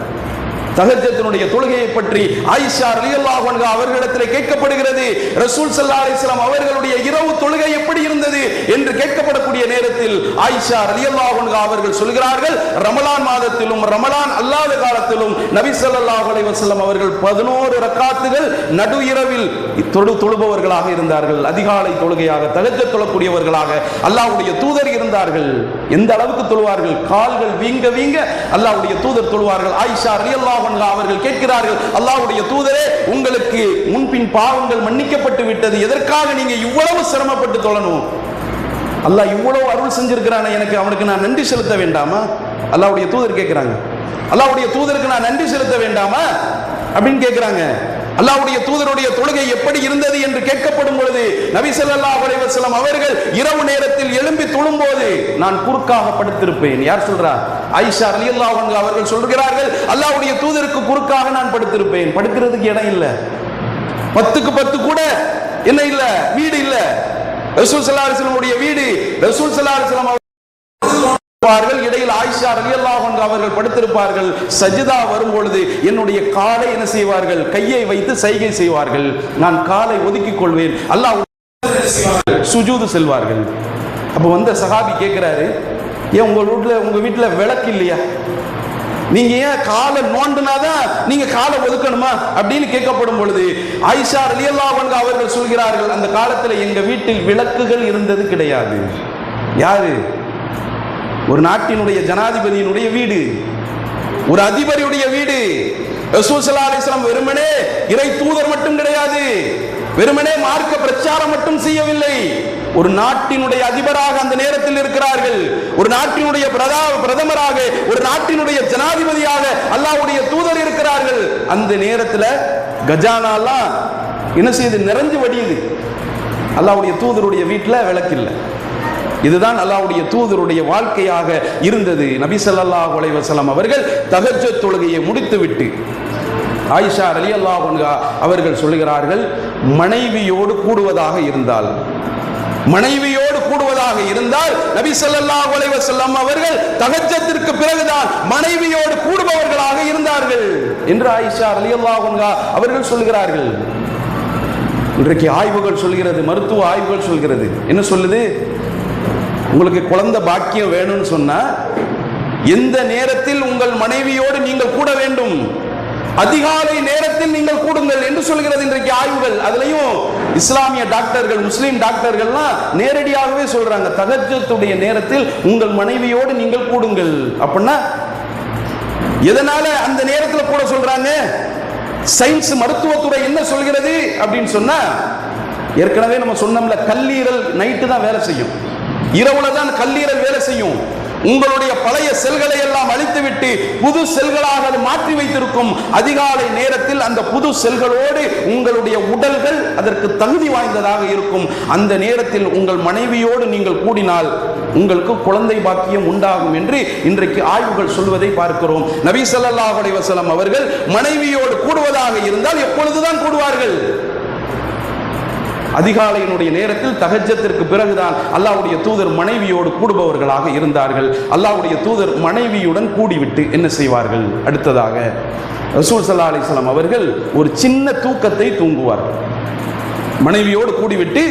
Speaker 1: தஹஜ்ஜத்துடைய தொழுகையை பற்றி ஆயிஷா ரலியல்லாஹு அன்ஹா அவர்களிடத்தில் கேட்கப்படுகிறது. ரசூல் ஸல்லல்லாஹு அலைஹி வஸல்லம் அவர்களுடைய இரவு தொழுகை எப்படி இருந்தது என்று கேட்கப்படக்கூடிய நேரத்தில் ஆயிஷா ரலியல்லாஹு அன்ஹா அவர்கள் சொல்கிறார்கள், ரமலான் மாதத்திலும் ரமலான் அல்லாத காலத்திலும் நபி ஸல்லல்லாஹு அலைஹி வஸல்லம் அவர்கள் 11 ரக்காத்துகள் நடு இரவில் தொழுபவர்களாக இருந்தார்கள். அதிகாலை தொழுகையாக தஹஜ்ஜத் தொழக்கூடியவர்களாக அல்லாஹ்வுடைய தூதர் இருந்தார்கள். எந்த அளவுக்கு தொழுவார்கள்? கால்கள் வீங்க வீங்க அல்லாஹ்வுடைய தூதர் தொழுவார்கள். ஆயிஷா ரலியல்லாஹு அன்ஹா அவர்கள் கேட்கிறார்கள், அல்லாஹ்வுடைய தூதரே, உங்களுக்கு முன்பின் பாவங்கள் மன்னிக்கப்பட்டு விட்டது, எதற்காக நீங்க இவ்வளவு சிரமப்பட்டு தொழணும்? அல்லாஹ் இவ்வளவு அருள் செஞ்சிருக்கிறானே, எனக்கு அவனுக்கு நான் நன்றி செலுத்த வேண்டாமா? அல்லாஹ்வுடைய தூதர் கேட்கிறாங்க. அல்லாஹ்வுடைய தூதருக்கு நான் நன்றி செலுத்த வேண்டாமா அப்படின்னு கேட்கிறாங்க. அல்லாஹ்வுடைய தூதருடைய தொழுகை எப்படி இருந்தது என்று கேட்கப்படும் பொழுது நபி ஸல்லல்லாஹு அலைஹி வஸல்லம் அவர்கள் இரவு நேரத்தில் எழும்பி தொழும்போது நான் குறுக்காக படுத்திருப்பேன். யார் சொல்றா? ஆயிஷா ரலியல்லாஹு அன்ஹா அவர்கள் சொல்கிறார்கள், அல்லாஹ்வுடைய தூதருக்கு குறுக்காக நான் படுத்திருப்பேன். படுக்கிறதுக்கு இடம் இல்ல, 10க்கு 10 கூட என்ன இல்ல, வீடு இல்ல. ரசூல் ஸல்லல்லாஹு அலைஹி வஸல்லம் உடைய வீடு, ரசூல் ஸல்லல்லாஹு அலைஹி வஸல்லம் இடையில் ஆயிஷா ரலியல்லாஹு அன்ஹா அவர்கள் படுத்திருப்பார்கள். சஜ்தா வரும் பொழுது என்னுடைய காலை என்ன செய்வார்கள்? கையை வைத்து சைகை செய்வார்கள். நான் காலை ஒதுக்கிக் கொள்வேன். அல்லாஹ் சுஜூது செல்வார்கள். அப்ப வந்த சஹாபி கேட்கிறாரு, ஏன் உங்க வீட்டுல விளக்கு இல்லையா? நீங்க ஏன் காலை நோண்டுனாதான் நீங்க காலை ஒதுக்கணுமா அப்படின்னு கேட்கப்படும் பொழுது ஆயிஷா ரலியல்லாஹு அன்ஹா அவர்கள் சொல்கிறார்கள், அந்த காலத்துல எங்க வீட்டில் விளக்குகள் இருந்தது கிடையாது. யாரு? ஒரு நாட்டினுடைய ஜனாதிபதியினுடைய வீடு, ஒரு அதிபருடைய வீடு. ரசூல் ஸல்லல்லாஹு அலைஹி வஸல்லம் வெறுமனே இறை தூதர் மட்டும் கிடையாது, வெறுமனே மார்க்க பிரச்சாரம் மட்டும் செய்யவில்லை. ஒரு நாட்டினுடைய அதிபராக அந்த நேரத்தில் இருக்கிறார்கள், ஒரு நாட்டினுடைய பிரதமராக, ஒரு நாட்டினுடைய ஜனாதிபதியாக அல்லாஹ்வுடைய தூதர் இருக்கிறார்கள். அந்த நேரத்தில் கஜானாலாம் என்ன செய்யுது? நிறைஞ்சு வடியுது. அல்லாஹ்வுடைய தூதருடைய வீட்டில் விளக்கு இல்லை. இதுதான் அல்லாஹ்வுடைய தூதருடைய வாழ்க்கையாக இருந்தது. நபி ஸல்லல்லாஹு அலைஹி வஸல்லம் அவர்கள் தஹஜ்ஜத் தொழுகையை முடித்துவிட்டு ஆயிஷா ரலியல்லாஹு அன்ஹா அவர்கள் சொல்கிறார்கள், மனைவியோடு கூடுவதாக இருந்தால் நபி ஸல்லல்லாஹு அலைஹி வஸல்லம் அவர்கள் தஹஜ்ஜத்திற்கு பிறகுதான் மனைவியோடு கூடுபவர்களாக இருந்தார்கள் என்று ஆயிஷா ரலியல்லாஹு அன்ஹா அவர்கள் சொல்கிறார்கள். இன்றைக்கு ஆய்வுகள் சொல்கிறது, மருத்துவ ஆய்வுகள் சொல்கிறது, என்ன சொல்லுது? உங்களுக்கு குழந்தை பாக்கியம் வேணும்னு சொன்னா எந்த நேரத்தில் உங்கள் மனைவியோடு நீங்கள் கூட வேண்டும்? அதிகாலை நேரத்தில் நீங்கள் கூடுங்கள் என்று சொல்கிறது இன்றைக்கு ஆய்வுகள். அதுலயும் இஸ்லாமிய டாக்டர்கள், முஸ்லீம் டாக்டர்கள்லாம் நேரடியாகவே சொல்றாங்க, தஹஜ்ஜுடைய நேரத்தில் உங்கள் மனைவியோடு நீங்கள் கூடுங்கள். அப்படின்னா எதனால அந்த நேரத்தில் கூட சொல்றாங்க? சயின்ஸ், மருத்துவத்துறை என்ன சொல்கிறது அப்படின்னு சொன்னா, ஏற்கனவே நம்ம சொன்னோம்ல, கல்லீரல் நைட்டு தான் வேலை செய்யும், இரவுல தான் கல்லீரல் வேலை செய்யும். உங்களுடைய பழைய செல்களை எல்லாம் அழித்துவிட்டு புது செல்களாக அது மாற்றி வைத்திருக்கும். அதிகாலை நேரத்தில் அந்த புது செல்களோடு உங்களுடைய உடல்கள் அதற்கு தகுதி வாய்ந்ததாக இருக்கும். அந்த நேரத்தில் உங்கள் மனைவியோடு நீங்கள் கூடினால் உங்களுக்கு குழந்தை பாக்கியம் உண்டாகும் என்று இன்றைக்கு ஆய்வுகள் சொல்வதை பார்க்கிறோம். நபி ஸல்லல்லாஹு அலைஹி வஸல்லம் அவர்கள் மனைவியோடு கூடுவதாக இருந்தால் எப்பொழுதுதான் கூடுவார்கள்? அதிகாலையினுடைய நேரத்தில், தஹஜ்ஜத்திற்கு பிறகுதான் அல்லாஹ்வுடைய தூதர் மனைவியோடு கூடுபவர்களாக இருந்தார்கள். அல்லாஹ்வுடைய தூதர் மனைவியுடன் கூடிவிட்டு என்ன செய்வார்கள்? அடுத்ததாக ரசூல் ஸல்லல்லாஹு அலைஹி வஸல்லம் அவர்கள் ஒரு சின்ன தூக்கத்தை தூங்குவார்கள். மனைவியோடு கூடிவிட்டு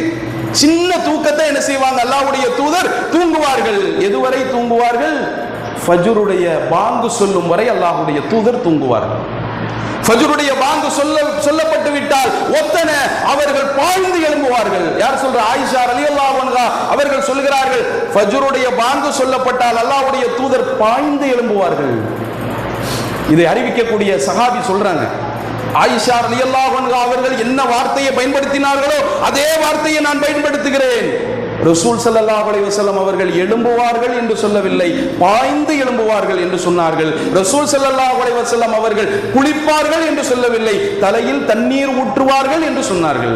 Speaker 1: சின்ன தூக்கத்தை என்ன செய்வாங்க? அல்லாஹ்வுடைய தூதர் தூங்குவார்கள். எதுவரை தூங்குவார்கள்? ஃபஜ்ருடைய பாங்கு சொல்லும் வரை அல்லாஹ்வுடைய தூதர் தூங்குவார்கள். ஃபஜ்ருடைய பாங்கு சொல்லப்பட்டு விட்டால் ஒத்தன அவர்கள் பாய்ந்து எழும்புவார்கள். யார் சொல்ற? ஆயிஷா ரலியல்லாஹு அன்ஹா அவர்கள் சொல்கிறார்கள், ஃபஜ்ருடைய பாங்கு சொல்லப்பட்டால் அல்லாஹ்வுடைய தூதர் பாய்ந்து எழும்புவார்கள். இதை அறிவிக்கக்கூடிய சஹாபி சொல்றாங்க, ஆயிஷா ரலியல்லாஹு அன்ஹா அவர்கள் என்ன வார்த்தையை பயன்படுத்தினார்களோ அதே வார்த்தையை நான் பயன்படுத்துகிறேன். ரசூல் ஸல்லல்லாஹு அலைஹி வஸல்லம் அவர்கள் எழும்புவார்கள் என்று சொல்லவில்லை, பாய்ந்து எழும்புவார்கள் என்று சொன்னார்கள். ரசூல் ஸல்லல்லாஹு அலைஹி வஸல்லம் அவர்கள் குளிப்பார்கள் என்று சொல்லவில்லை, தலையில் தண்ணீர் ஊற்றுவார்கள் என்று சொன்னார்கள்.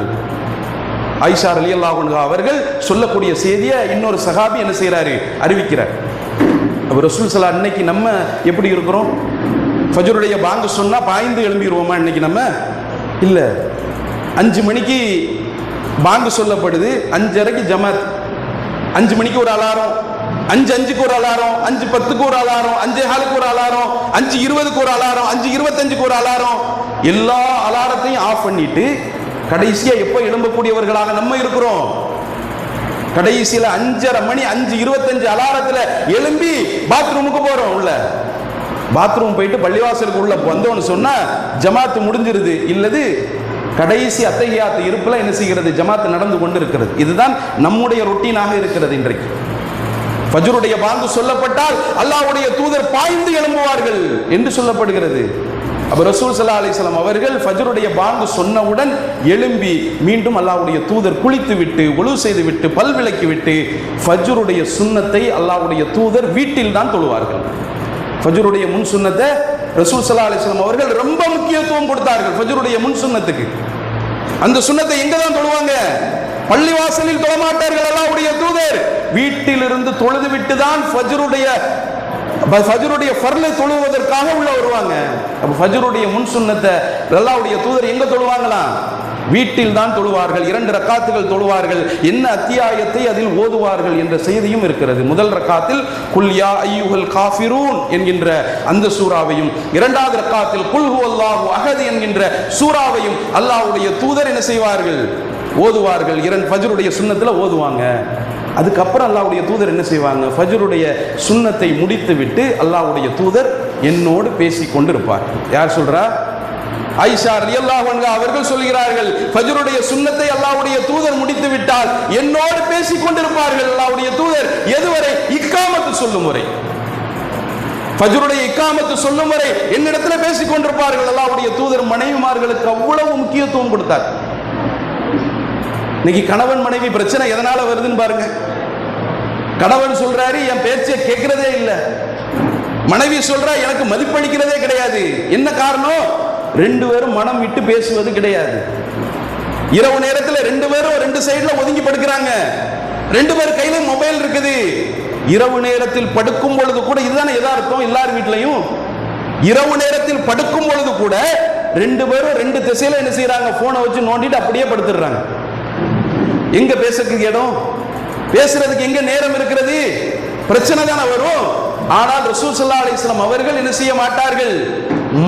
Speaker 1: ஆயிஷா ரலியல்லாஹு அன்ஹா அவர்கள் சொல்லக்கூடிய செய்தியை இன்னொரு சஹாபி என்ன செய்யறாரு? அறிவிக்கிறார். அவர் ரசூல் ஸல்லல்லாஹு இன்னைக்கு நம்ம எப்படி இருக்கிறோம்? ஃபஜ்ருடைய பாங்கு சொன்னா பாய்ந்து எழும்பிடுவோமா? இன்னைக்கு நம்ம இல்ல. 5 மணிக்கு பாங்கு சொல்லப்படுது, 5:30 ஜமாத், 5 மணிக்கு ஒரு அலாரம், 5:05 ஒரு அலாரம், 5:10 ஒரு அலாரம், 5:15 ஒரு அலாரம், 5:20 ஒரு அலாரம், 5:25 ஒரு அலாரம், எல்லா அலாரத்தையும் ஆஃப் பண்ணிட்டு கடைசியா எப்ப எழும்பக்கூடியவர்களாக நம்ம இருக்கிறோம்? கடைசியில 5:30 மணி 5:25 அலாரத்துல எழும்பி பாத்ரூமுக்கு போறோம். உள்ள பாத்ரூம் போயிட்டு பள்ளிவாசலுக்கு உள்ள வந்தோன்னு சொன்னா ஜமாத்து முடிஞ்சிருது. இல்லது கடைசி அத்தஹியாத் இருப்புல என்ன செய்கிறது? ஜமாத் நடந்து கொண்டு இருக்கிறது. இதுதான் நம்முடைய ரொட்டீனாக இருக்கிறது இன்றைக்கு. ஃபஜ்ருடைய பாங்கு சொல்லப்பட்டால் அல்லாஹ்வுடைய தூதர் பாய்ந்து எழும்புவார்கள் என்று சொல்லப்படுகிறது. அப்ப ரசூல் ஸல்லல்லாஹு அலைஹி வஸல்லம் அவர்கள் ஃபஜ்ருடைய பாங்கு சொன்னவுடன் எழும்பி மீண்டும் அல்லாஹ்வுடைய தூதர் குளித்து விட்டு, உலு செய்து விட்டு, பல் விளக்கி விட்டு ஃபஜ்ருடைய சுன்னத்தை அல்லாஹ்வுடைய தூதர் வீட்டில் தான் தொழுவார்கள். ஃபஜ்ருடைய முன் சுன்னத்தை ரசூல் ஸல்லல்லாஹு அலைஹி வஸல்லம் அவர்கள் ரொம்ப முக்கியத்துவம் கொடுத்தார்கள். ஃபஜ்ருடைய முன் சுன்னத்துக்கு. அந்த சுன்னத்தை எங்க தான் தொழுவாங்க? பள்ளிவாசலில் தொழமாட்டார்கள். அல்லாஹ்வுடைய தூதர் வீட்டிலிருந்து தொழுது விட்டு தான் ஃபஜ்ருடைய ஃபர்லை தொழுவதற்காக உள்ள வருவாங்க. அப்ப ஃபஜ்ருடைய முன் சுன்னத்தை அல்லாஹ்வுடைய தூதர் எங்க தொழுவாங்களாம்? வீட்டில் தான் தொழுவார்கள். 2 ரக்காத்துகள் தொழுவார்கள். என்ன அத்தியாயத்தை அதில் ஓதுவார்கள் என்ற செய்தியும் இருக்கிறது. முதல் ரக்காத்தில் குல் யா அய்யுஹல் காஃபிரூன் என்கின்ற அந்த சூறாவையும், 2வது ரக்காத்தில் குல் ஹுவல்லாஹு அஹத் என்கின்ற சூறாவையும் அல்லாஹ்வுடைய தூதர் என்ன செய்வார்கள்? ஓதுவார்கள். ஃபஜ்ருடைய சுன்னத்தில் ஓதுவாங்க. அதுக்கப்புறம் அல்லாஹ்வுடைய தூதர் என்ன செய்வாங்க? ஃபஜ்ருடைய சுன்னத்தை முடித்து விட்டு அல்லாஹ்வுடைய தூதர் என்னோடு பேசிக் கொண்டு இருப்பார். யார் சொல்றா? ஆயிஷா ரலியல்லாஹு அன்ஹா அவர்கள் சொல்கிறார்கள், ஃபஜ்ருடைய சுன்னத்தை அல்லாஹ்வுடைய தூதர் முடித்து விட்டால் என்னோடு பேசிக் கொண்டிருப்பார்கள் அல்லாஹ்வுடைய தூதர். எதுவரை? இக்காமத்து சொல்லும் வரை. ஃபஜ்ருடைய இக்காமத்து சொல்லும் வரை என்னிடத்தில் பேசிக் கொண்டிருப்பார்கள் அல்லாஹ்வுடைய தூதர். மனைவிமார்களுக்கு அவ்வளவு முக்கியத்துவம் கொடுத்தார். இன்னைக்கு கணவன் மனைவி பிரச்சனை எதனால வருதுன்னு பாருங்க. கணவன் சொல்றாரு என் பேச்சை கேட்கிறதே இல்லை, மனைவி சொல்றா எனக்கு மதிப்பளிக்கிறதே கிடையாது. என்ன காரணம்? 2 பேரும் மனம் விட்டு பேசுவது கிடையாது. இரவு நேரத்தில் 2 பேரும் 2 சைடுல ஒதுங்கி படுக்கிறாங்க. 2 பேர் கையில மொபைல் இருக்குது. இரவு நேரத்தில் படுக்கும் பொழுது கூட இதுதானே யதார்த்தம் எல்லார் வீட்லையும். இரவு நேரத்தில் படுக்கும் பொழுது கூட 2 பேரும் 2 திசையில என்ன செய்யறாங்க? போனை வச்சு நோண்டிட்டு அப்படியே படுத்துடுறாங்க. எங்க பேசுறதுக்கு இடம்? பேசுறதுக்கு எங்க நேரம் இருக்கிறது? பிரச்சனை தானே வரும். ஆனால் ரசூல் ஸல்லல்லாஹு அலைஹி வஸல்லம் அவர்கள் என்ன செய்ய மாட்டார்கள்?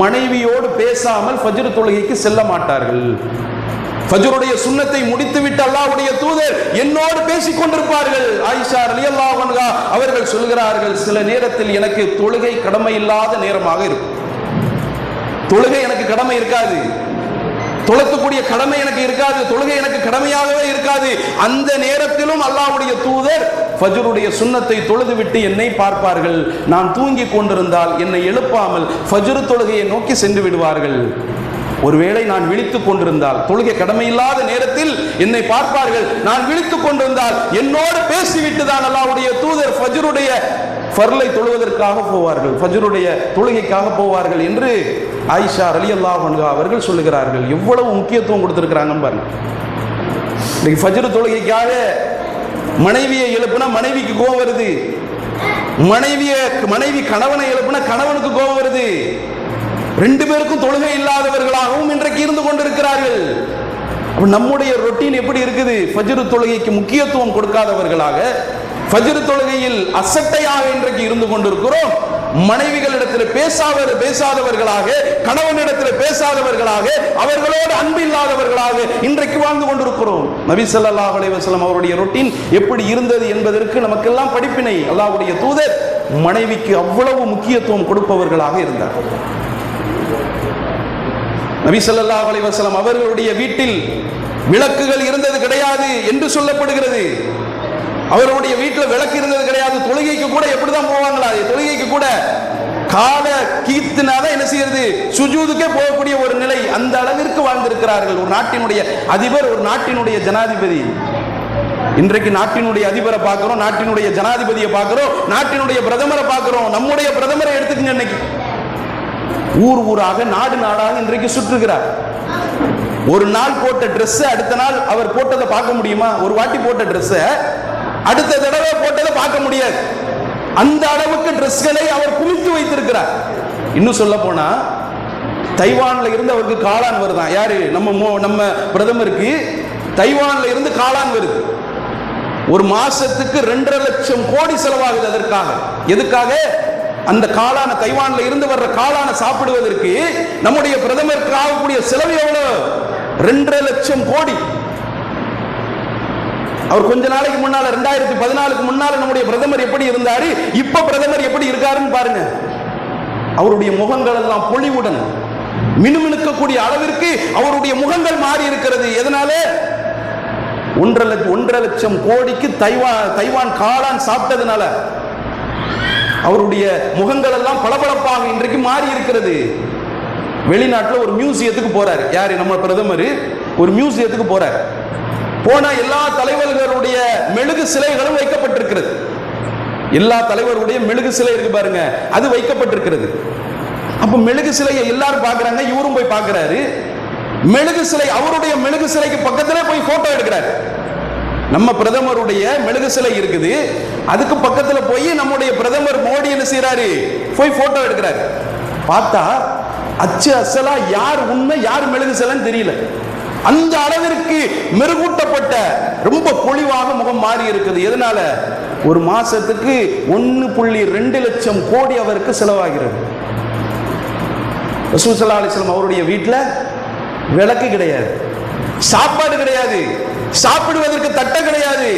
Speaker 1: மனைவியோடு பேசாமல் ஃபஜ்ர் தொழுகைக்கு செல்ல மாட்டார்கள். ஃபஜ்ருடைய சுன்னத்தை முடித்துவிட்டு அல்லாஹ்வுடைய தூதர் என்னோடு பேசிக் கொண்டிருப்பார்கள். ஆயிஷா ரலியல்லாஹு அன்ஹா அவர்கள் சொல்கிறார்கள், சில நேரத்தில் எனக்கு தொழுகை கடமை இல்லாத நேரமாக இருக்கும். தொழுகை எனக்கு கடமை இருக்காது, தொழக்கூடிய கடமை எனக்கு இருக்காது, தொழுகை எனக்கு கடமையாகவே இருக்காது. அந்த நேரத்திலும் அல்லாஹ்வுடைய தூதர் ஃபஜ்ருடைய சுன்னத்தை தொழுதுவிட்டு என்னை பார்ப்பார்கள். நான் தூங்கி கொண்டிருந்தால் என்னை எழுப்பாமல் ஃபஜ்ர் தொழுகையை நோக்கி சென்று விடுவார்கள். ஒருவேளை நான் விழித்துக் கொண்டிருந்தால், தொழுகை கடமையில்லாத நேரத்தில் என்னை பார்ப்பார்கள். நான் விழித்துக் கொண்டிருந்தால் என்னோடு பேசிவிட்டு தான் அல்லாஹ்வுடைய தூதர் ஃபஜ்ருடைய ஃபர்லை தொழுவதற்காக போவார்கள், ஃபஜ்ருடைய தொழுகைக்காக போவார்கள் என்று ஆயிஷா ரலியல்லாஹு அன்ஹா அவர்கள் சொல்லுகிறார்கள். எவ்வளவு முக்கியத்துவம் கொடுத்திருக்கிறாங்கன்னு பாருங்க. இன்னைக்கு ஃபஜ்ர் தொழுகைக்காக மனைவியை எழுப்புனா மனைவிக்கு கோபம் வருது, மனைவி கணவனை எழுப்புனா கணவனுக்கு கோபம் வருது. 2 பேருக்கும் தொழுகை இல்லாதவர்களாகவும் இன்றைக்கு இருந்து கொண்டிருக்கிறார்கள். நம்முடைய ரொட்டீன் எப்படி இருக்குது? ஃபஜ்ர் தொழுகைக்கு முக்கியத்துவம் கொடுக்காதவர்களாக, ஃபஜ்ர் தொழுகையில் அசட்டையாக இன்றைக்கு இருந்து கொண்டிருக்கிறோம். மனைவிகளிடத்தில் பேசாதவர்களாக, கணவனிடத்தில் பேசாதவர்களாக, அவர்களோடு அன்பு இல்லாதவர்களாக இன்றைக்கு வாழ்ந்து கொண்டிருக்கிறோம். நபி ஸல்லல்லாஹு அலைஹி வஸல்லம் அவருடைய ரொட்டீன் எப்படி இருந்தது என்பதற்கு நமக்கெல்லாம் படிப்பினை. அல்லாஹ்வுடைய தூதர் மனைவிக்கு அவ்வளவு முக்கியத்துவம் கொடுப்பவர்களாக இருந்தார். நபி ஸல்லல்லாஹு அலைஹி வஸல்லம் அவர்களுடைய வீட்டில் விளக்குகள் இருந்தது கிடையாது என்று சொல்லப்படுகிறது. அவருடைய வீட்டில் விளக்கு இருந்தது கிடையாது. தொழுகைக்கு கூட எப்படிதான் போவாங்களா? தொழுகைக்கு கூட கால கீர்த்தினாதான் என்ன செய்யறது? சுஜூதுக்கே போகக்கூடிய ஒரு நிலை. அந்த அளவிற்கு வாழ்ந்திருக்கிறார்கள். ஒரு நாட்டினுடைய அதிபர், ஒரு நாட்டினுடைய ஜனாதிபதி. இன்றைக்கு நாட்டினுடைய அதிபரை பார்க்கிறோம், நாட்டினுடைய ஜனாதிபதியை பார்க்கிறோம், நாட்டினுடைய பிரதமரை பார்க்கிறோம். நம்முடைய பிரதமரை எடுத்துக்கங்க. இன்னைக்கு ஊராக நாடு நாடாக இன்றைக்கு சுற்றுகிறார். ஒரு நாள் போட்ட ட்ரெஸ் அடுத்த நாள் அவர் போட்டதை பார்க்க முடியுமா? ஒரு வாட்டி போட்ட ட்ரெஸ் அடுத்த தடவை போட்டதை பார்க்க முடியாது. அந்த அளவுக்கு ட்ரெஸ்களை அவர் குமித்து வைத்திருக்கிறார். இன்னும் சொல்ல போனா தைவான்ல இருந்து அவருக்கு காளான் வருதான். யாரு? நம்ம பிரதமருக்கு தைவான்ல இருந்து காளான் வருது. ஒரு மாசத்துக்கு 2.5 லட்சம் கோடி செலவாகுது அதற்காக. எதுக்காக? அந்த காளான, தைவான்ல இருந்து வர்ற காளான சாப்பிடுவதற்கு நம்முடைய பிரதமருக்கு ஆகக்கூடிய செலவு எவ்வளவு? 2.5 லட்சம் கோடி. அவர் கொஞ்ச நாளைக்கு முன்னால 2014க்கு முன்னால நம்முடைய பிரதமர் எப்படி இருந்தாரு, இப்ப பிரதமர் எப்படி இருக்காருன்னு பாருங்க. அவருடைய முகங்கள் எல்லாம் பொலிவுடன் மினுமினுக்கக்கூடிய அளவிற்கு அவருடைய முகங்கள் மாறி இருக்கிறது. எதனால? 1.5 லட்சம் கோடிக்கு தைவான் காளான் சாப்பிட்டதுனால அவருடைய முகங்கள் எல்லாம் பளபளப்பாக இன்றைக்கு மாறி இருக்கிறது. வெளிநாட்டில் ஒரு மியூசியத்துக்கு போறாரு. யாரு? நம்ம பிரதமர் ஒரு மியூசியத்துக்கு போறாரு. போனா எல்லா தலைவர்களுடைய மெழுகு சிலைகளும் வைக்கப்பட்டிருக்கிறது. எல்லா தலைவருடைய மெழுகு சிலை இருக்கு பாருங்க, அது வைக்கப்பட்டிருக்கிறது. அப்ப மெழுகு சிலையை எல்லாரும் பார்க்கறாங்க, இவரும் போய் பார்க்கிறாரு. மெழுகு சிலை, அவருடைய மெழுகு சிலைக்கு பக்கத்திலே போய் போட்டோ எடுக்கிறார். நம்ம பிரதமருடைய மெழுகு சிலை இருக்குது, அதுக்கு பக்கத்துல போய் நம்முடைய பிரதமர் மோடி என்ன செய்யறாரு, போய் போட்டோ எடுக்கிறார். பார்த்தா அச்சு அசலா யார் உண்மை யார் மெழுகு சிலைன்னு தெரியல. அந்த அளவிற்கு மெருகூட்டப்பட்ட ரொம்ப பொலிவாக முகம் மாறி இருக்குது. எதனால? ஒரு மாசத்துக்கு 1.2 லட்சம் கோடி அவருக்கு செலவாகிறது. ரசூல் ஸல்லல்லாஹு அலைஹி வஸல்லம் அவருடைய வீட்டில் விளக்கு கிடையாது, சாப்பாடு கிடையாது, சாப்பிடுவதற்கு தட்டை கிடையாது,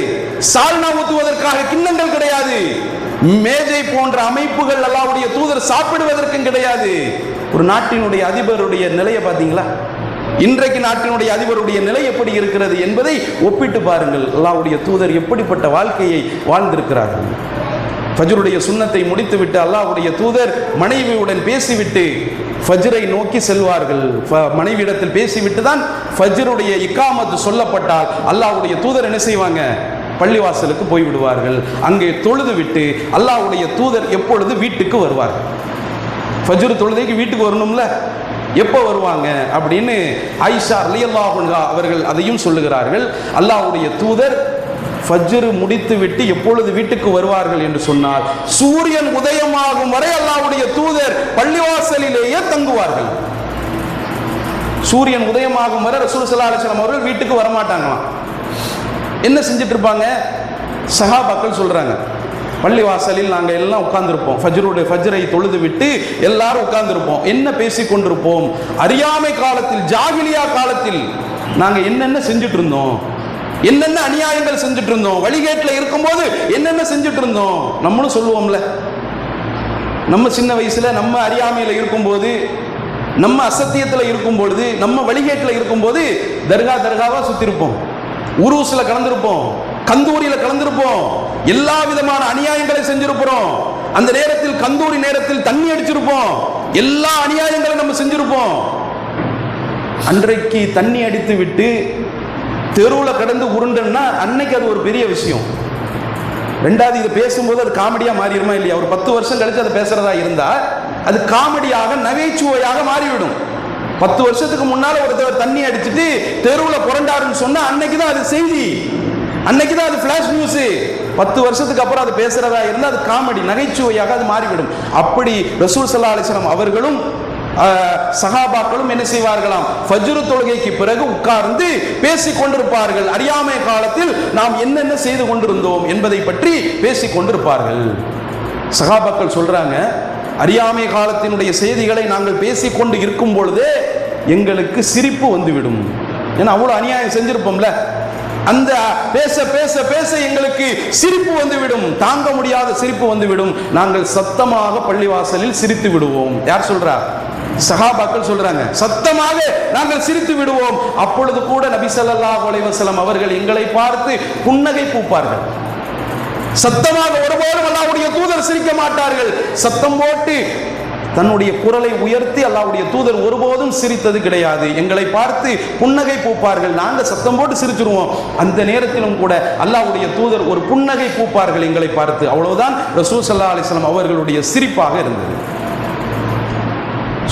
Speaker 1: சால்னா ஊத்துவதற்காக கிண்ணங்கள் கிடையாது, மேஜை போன்ற அமைப்புகள் அல்லாஹ்வுடைய தூதர் சாப்பிடுவதற்கும் கிடையாது. ஒரு நாட்டினுடைய அதிபருடைய நிலையை பார்த்தீங்களா? இன்றைக்கு நாட்டினுடைய அதிபருடைய நிலை எப்படி இருக்கிறது என்பதை ஒப்பிட்டு பாருங்கள். அல்லாஹ்வுடைய தூதர் எப்படிப்பட்ட வாழ்க்கையை வாழ்ந்திருக்கிறார்கள். ஃபஜ்ருடைய சுன்னத்தை முடித்துவிட்டு அல்லாஹ்வுடைய தூதர் மனைவியுடன் பேசிவிட்டு ஃபஜ்ரை நோக்கி செல்வார்கள். மனைவியிடத்தில் பேசிவிட்டு தான் ஃபஜ்ருடைய இக்காமத்து சொல்லப்பட்டால் அல்லாஹ்வுடைய தூதர் என்ன செய்வாங்க, பள்ளிவாசலுக்கு போய் விடுவார்கள். அங்கே தொழுது விட்டு அல்லாஹ்வுடைய தூதர் எப்பொழுது வீட்டுக்கு வருவார்கள். ஃபஜ்ர் தொழுதைக்கு வீட்டுக்கு வரணும்ல, எப்போ வருவாங்க அப்படின்னு ஆயிஷா ரலியல்லாஹு அன்ஹா அவர்கள் அதையும் சொல்லுகிறார்கள். அல்லாஹ்வுடைய தூதர் ஃபஜ்ர் முடித்து விட்டு எப்பொழுது வீட்டுக்கு வருவார்கள் என்று சொன்னால், சூரியன் உதயமாகும் வரை அல்லாஹ்வுடைய தூதர் பள்ளிவாசலிலேயே தங்குவார்கள். சூரியன் உதயமாகும் வரை ரசூல் ஸல்லல்லாஹு அலைஹி வஸல்லம் அவர்கள் வீட்டுக்கு வரமாட்டாங்களாம். என்ன செஞ்சுட்டு இருப்பாங்க? சஹாபாக்கள் சொல்றாங்க, பள்ளிவாசலில் நாங்கள் எல்லாம் உட்கார்ந்துருப்போம், ஃபஜ்ரை தொழுது விட்டு எல்லாரும் உட்கார்ந்துருப்போம். என்ன பேசிக் கொண்டிருப்போம்? அறியாமை காலத்தில், ஜாகிலியா காலத்தில் நாங்கள் என்னென்ன செஞ்சுட்டு இருந்தோம், என்னென்ன அநியாயங்கள் செஞ்சுட்டு இருந்தோம், வழிகேட்டில் இருக்கும்போது என்னென்ன செஞ்சுட்டு இருந்தோம். நம்மளும் சொல்லுவோம்ல, நம்ம சின்ன வயசுல நம்ம அறியாமையில் இருக்கும்போது, நம்ம அசத்தியத்தில் இருக்கும் பொழுது, நம்ம வழிகேட்டில் இருக்கும்போது தர்காவா சுத்திருப்போம், உருசுல கலந்திருப்போம், கந்தூரியில கலந்திருப்போம், எல்லா விதமான அநியாயங்களை செஞ்சிருப்போம். அந்த நேரத்தில் கந்தூரி நேரத்தில் தண்ணி அடிச்சிருப்போம், எல்லா அநியாயங்களும் நம்ம செஞ்சிருப்போம். அன்றைக்கு தண்ணி அடித்து விட்டு தெருவில் கடந்து உருண்டன்னா அன்னைக்கு அது ஒரு பெரிய விஷயம். ரெண்டாவது, இது பேசும்போது அது காமெடியா மாறிடுமா இல்லையா? ஒரு 10 வருஷம் கழிச்சு அதை பேசுறதா இருந்தா அது காமெடியாக நகைச்சுவையாக மாறிவிடும். 10 வருஷத்துக்கு முன்னால ஒருத்தர் தண்ணி அடிச்சுட்டு தெருவில் புரண்டாருன்னு சொன்னா அன்னைக்கு தான் அது செய்தி, அன்னைக்கு தான் அது ஃபிளாஷ் நியூஸ். 10 வருஷத்துக்கு அப்புறம் அது பேசுறதா இருந்தால் அது காமெடி, நகைச்சுவையாக அது மாறிவிடும். அப்படி ரசூல் ஸல்லல்லாஹு அலைஹி வஸல்லம் அவர்களும் சஹாபாக்களும் என்ன செய்வார்களாம், ஃபஜ்ர் தொழுகைக்கு பிறகு உட்கார்ந்து பேசிக் கொண்டிருப்பார்கள். அறியாமை காலத்தில் நாம் என்னென்ன செய்து கொண்டிருந்தோம் என்பதை பற்றி பேசிக் கொண்டிருப்பார்கள். சஹாபாக்கள் சொல்றாங்க, அறியாமை காலத்தினுடைய செய்திகளை நாங்கள் பேசிக்கொண்டு இருக்கும் பொழுதே எங்களுக்கு சிரிப்பு வந்துவிடும். ஏன்னா அவ்வளவு அநியாயம் செஞ்சிருப்போம்ல, அந்த பேச பேச பேச எங்களுக்கு சிரிப்பு வந்துவிடும், தாங்க முடியாத சிரிப்பு வந்துவிடும். நாங்கள் சத்தமாக பள்ளிவாசலில் சிரித்து விடுவோம். யார் சொல்றா? சஹாபாக்கள் சொல்றாங்க, சத்தமாக நாங்கள் சிரித்து விடுவோம். அப்பொழுது கூட நபி ஸல்லல்லாஹு அலைஹி வஸல்லம் அவர்கள் எங்களை பார்த்து புன்னகை பூப்பார்கள். சத்தமாக ஒருபோதும் அல்லாஹ்வுடைய தூதர் சிரிக்க மாட்டார்கள். சத்தம் போட்டு தன்னுடைய குரலை உயர்த்தி அல்லாஹ்வுடைய தூதர் ஒருபோதும் சிரித்தது கிடையாது. எங்களை பார்த்து புன்னகை பூப்பார்கள், நாங்கள் சத்தம் போட்டு சிரிச்சிருவோம். அந்த நேரத்திலும் கூட அல்லாஹ்வுடைய தூதர் ஒரு புன்னகை பூப்பார்கள் எங்களை பார்த்து. அவ்வளவுதான் ரசூல் ஸல்லல்லாஹு அலைஹி வஸல்லம் அவர்களுடைய சிரிப்பாக இருந்தது.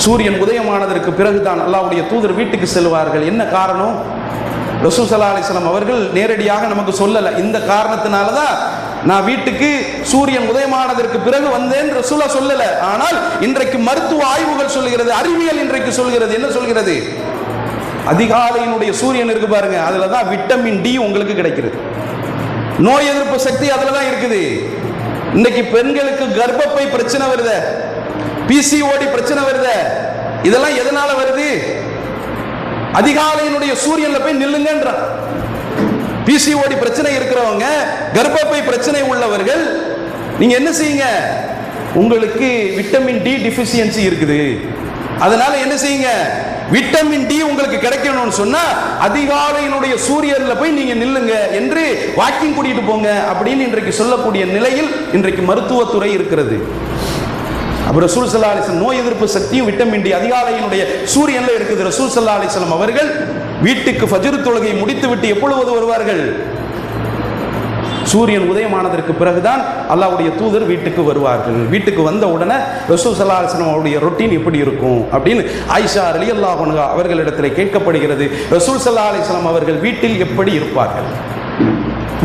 Speaker 1: சூரியன் உதயமானதற்கு பிறகுதான் அல்லாஹ்வுடைய தூதர் வீட்டுக்கு செல்வார்கள். என்ன காரணம்? ரசூல் ஸல்லல்லாஹு அலைஹி வஸல்லம் அவர்கள் நேரடியாக நமக்கு சொல்லல. இந்த காரணத்தினால தான் நான் வீட்டுக்கு சூரியன் உதயமானதற்கு பிறகு வந்தேன் ரசூலா சொல்லல. ஆனால் இன்றைக்கு மருத்துவ ஆய்வுகள் சொல்லுகிறது, அறிவியல் இன்றைக்கு சொல்கிறது. என்ன சொல்கிறது? அதிகாலையினுடைய சூரியன் இருக்கு பாருங்க, அதுல தான் விட்டமின் டி உங்களுக்கு கிடைக்கிறது. நோய் எதிர்ப்பு சக்தி அதுல தான் இருக்குது. இன்னைக்கு பெண்களுக்கு கர்ப்பப்பை பிரச்சனை வருது, பிசிஓடி பிரச்சனை வருது. இதெல்லாம் எதனால வருது? அதிகாலையினுடைய சூரியன்ல போய் நில்லுங்கன்றான். பிசிஓடி பிரச்சனை இருக்கிறவங்க, கர்ப்பப்பை பிரச்சனை உள்ளவர்கள், நீங்க என்ன செய்யுங்க, உங்களுக்கு விட்டமின் டி டிஃபிஷியன்சி இருக்குது, அதனால என்ன செய்யுங்க, விட்டமின் டி உங்களுக்கு கிடைக்கணும்னு சொன்னா அதிகாலையினுடைய சூரியன்ல போய் நீங்க நில்லுங்க என்று வாக்கிங் கூட்டிட்டு போங்க அப்படின்னு இன்றைக்கு சொல்லக்கூடிய நிலையில் இன்றைக்கு மருத்துவத்துறை இருக்கிறது. அப்ப ரசூல் ஸல்லல்லாஹு அலைஹி வஸல்லம் நோய் எதிர்ப்பு சக்தியும் விட்டமின் டி அதிகாலையினுடைய சூரியன்ல இருக்குது. ரசூல் ஸல்லல்லாஹு அலைஹி வஸல்லம் அவர்கள் வீட்டுக்கு ஃபஜ்ர் தொழுகை முடித்து விட்டு எப்பொழுது வருவார்கள்? சூரியன் உதயமானதற்கு பிறகுதான் அல்லாஹ்வுடைய தூதர் வீட்டுக்கு வருவார்கள். வீட்டுக்கு வந்த உடனே ரசூல் ஸல்லல்லாஹு அலைஹி வஸல்லம் அவருடைய ரொட்டீன் எப்படி இருக்கும் அப்படின்னு ஆயிஷா ரலியல்லாஹு அன்ஹா அவர்களிடத்தில் கேட்கப்படுகிறது. ரசூல் ஸல்லல்லாஹு அலைஹி வஸல்லம் அவர்கள் வீட்டில் எப்படி இருப்பார்கள்,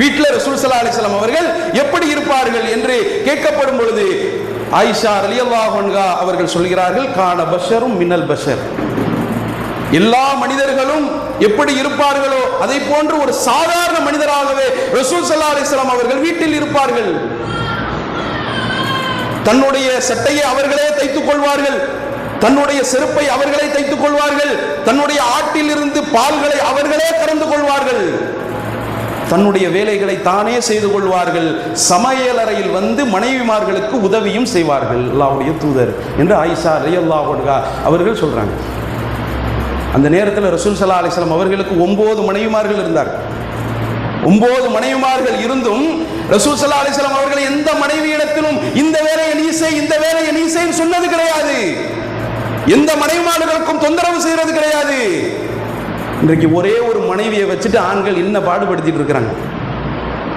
Speaker 1: வீட்டில் ரசூல் ஸல்லல்லாஹு அலைஹி வஸல்லம் அவர்கள் எப்படி இருப்பார்கள் என்று கேட்கப்படும் பொழுது ஆயிஷா ரலியல்லாஹு அன்ஹா அவர்கள் சொல்கிறார்கள், கான பஷரும் மினல் பஷர், எல்லா மனிதர்களும் எப்படி இருப்பார்களோ அதை போன்று ஒரு சாதாரண மனிதராகவே ரசூல் ஸல்லல்லாஹு அலைஹி வஸல்லம் அவர்கள் வீட்டில் இருப்பார்கள். தன்னுடைய சட்டையை அவர்களே தைத்துக் கொள்வார்கள், தன்னுடைய செருப்பை அவர்களே தைத்துக் கொள்வார்கள், தன்னுடைய ஆட்டில் இருந்து பால்களை அவர்களே கறந்து கொள்வார்கள், தன்னுடைய வேலைகளை தானே செய்து கொள்வார்கள், சமையலறையில் வந்து மனைவிமார்களுக்கு உதவியும் செய்வார்கள் அல்லாஹ்வுடைய தூதர் என்று ஆயிஷா ரலியல்லாஹு அன்ஹா அவர்கள் சொல்றாங்க. அந்த நேரத்தில் ரசூல் ஸல்லல்லாஹு அலைஹி வஸல்லம் அவர்களுக்கு 9 மனைவிமார்கள் இருந்தார்கள். 9 மனைவிமார்கள் இருந்தும் ரசூல் ஸல்லல்லாஹு அலைஹி வஸல்லம் அவர்கள் எந்த மனைவியிடத்திலும் இந்த வேலையை நீ செய், இந்த வேலையை நீ செய் சொன்னது கிடையாது. எந்த மனைவிமார்களுக்கும் தொந்தரவு செய்யறது கிடையாது. இன்றைக்கு ஒரே ஒரு மனைவியை வச்சுட்டு ஆண்கள் என்ன பாடுபடுத்திட்டு இருக்கிறாங்க.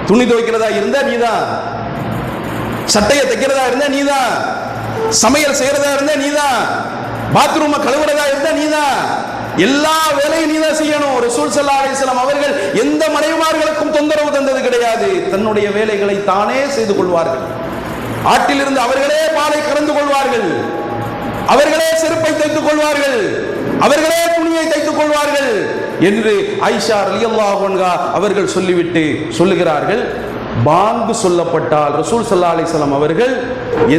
Speaker 1: துணி துவைக்கிறதா இருந்தா நீதான், சட்டையை தைக்கிறதா இருந்தா நீதான், சமையல் செய்யறதா இருந்தா நீதான், பாத்ரூமை கழுவுறதா இருந்தா நீதான், எல்லா வேலையும் நீதான் செய்யணும். ரசூல் ஸல்லல்லாஹு அலைஹி வஸல்லம் அவர்கள் எந்த மனைவிமார்களுக்கும் தொந்தரவு தந்தது கிடையாது. தன்னுடைய வேலைகளை தானே செய்து கொள்வார்கள். ஆட்டிலிருந்து அவர்களே பாலை கறந்து கொள்வார்கள், அவர்களே செருப்பை தைத்துக் கொள்வார்கள், அவர்களே துணியை தைத்துக் கொள்வார்கள் என்று ஆயிஷா ரலியல்லாஹு அன்ஹா அவர்கள் சொல்லிவிட்டு சொல்லுகிறார்கள், பாங்கு சொல்லப்பட்டால் ரசூல் ஸல்லல்லாஹு அலைஹி வஸல்லம் அவர்கள்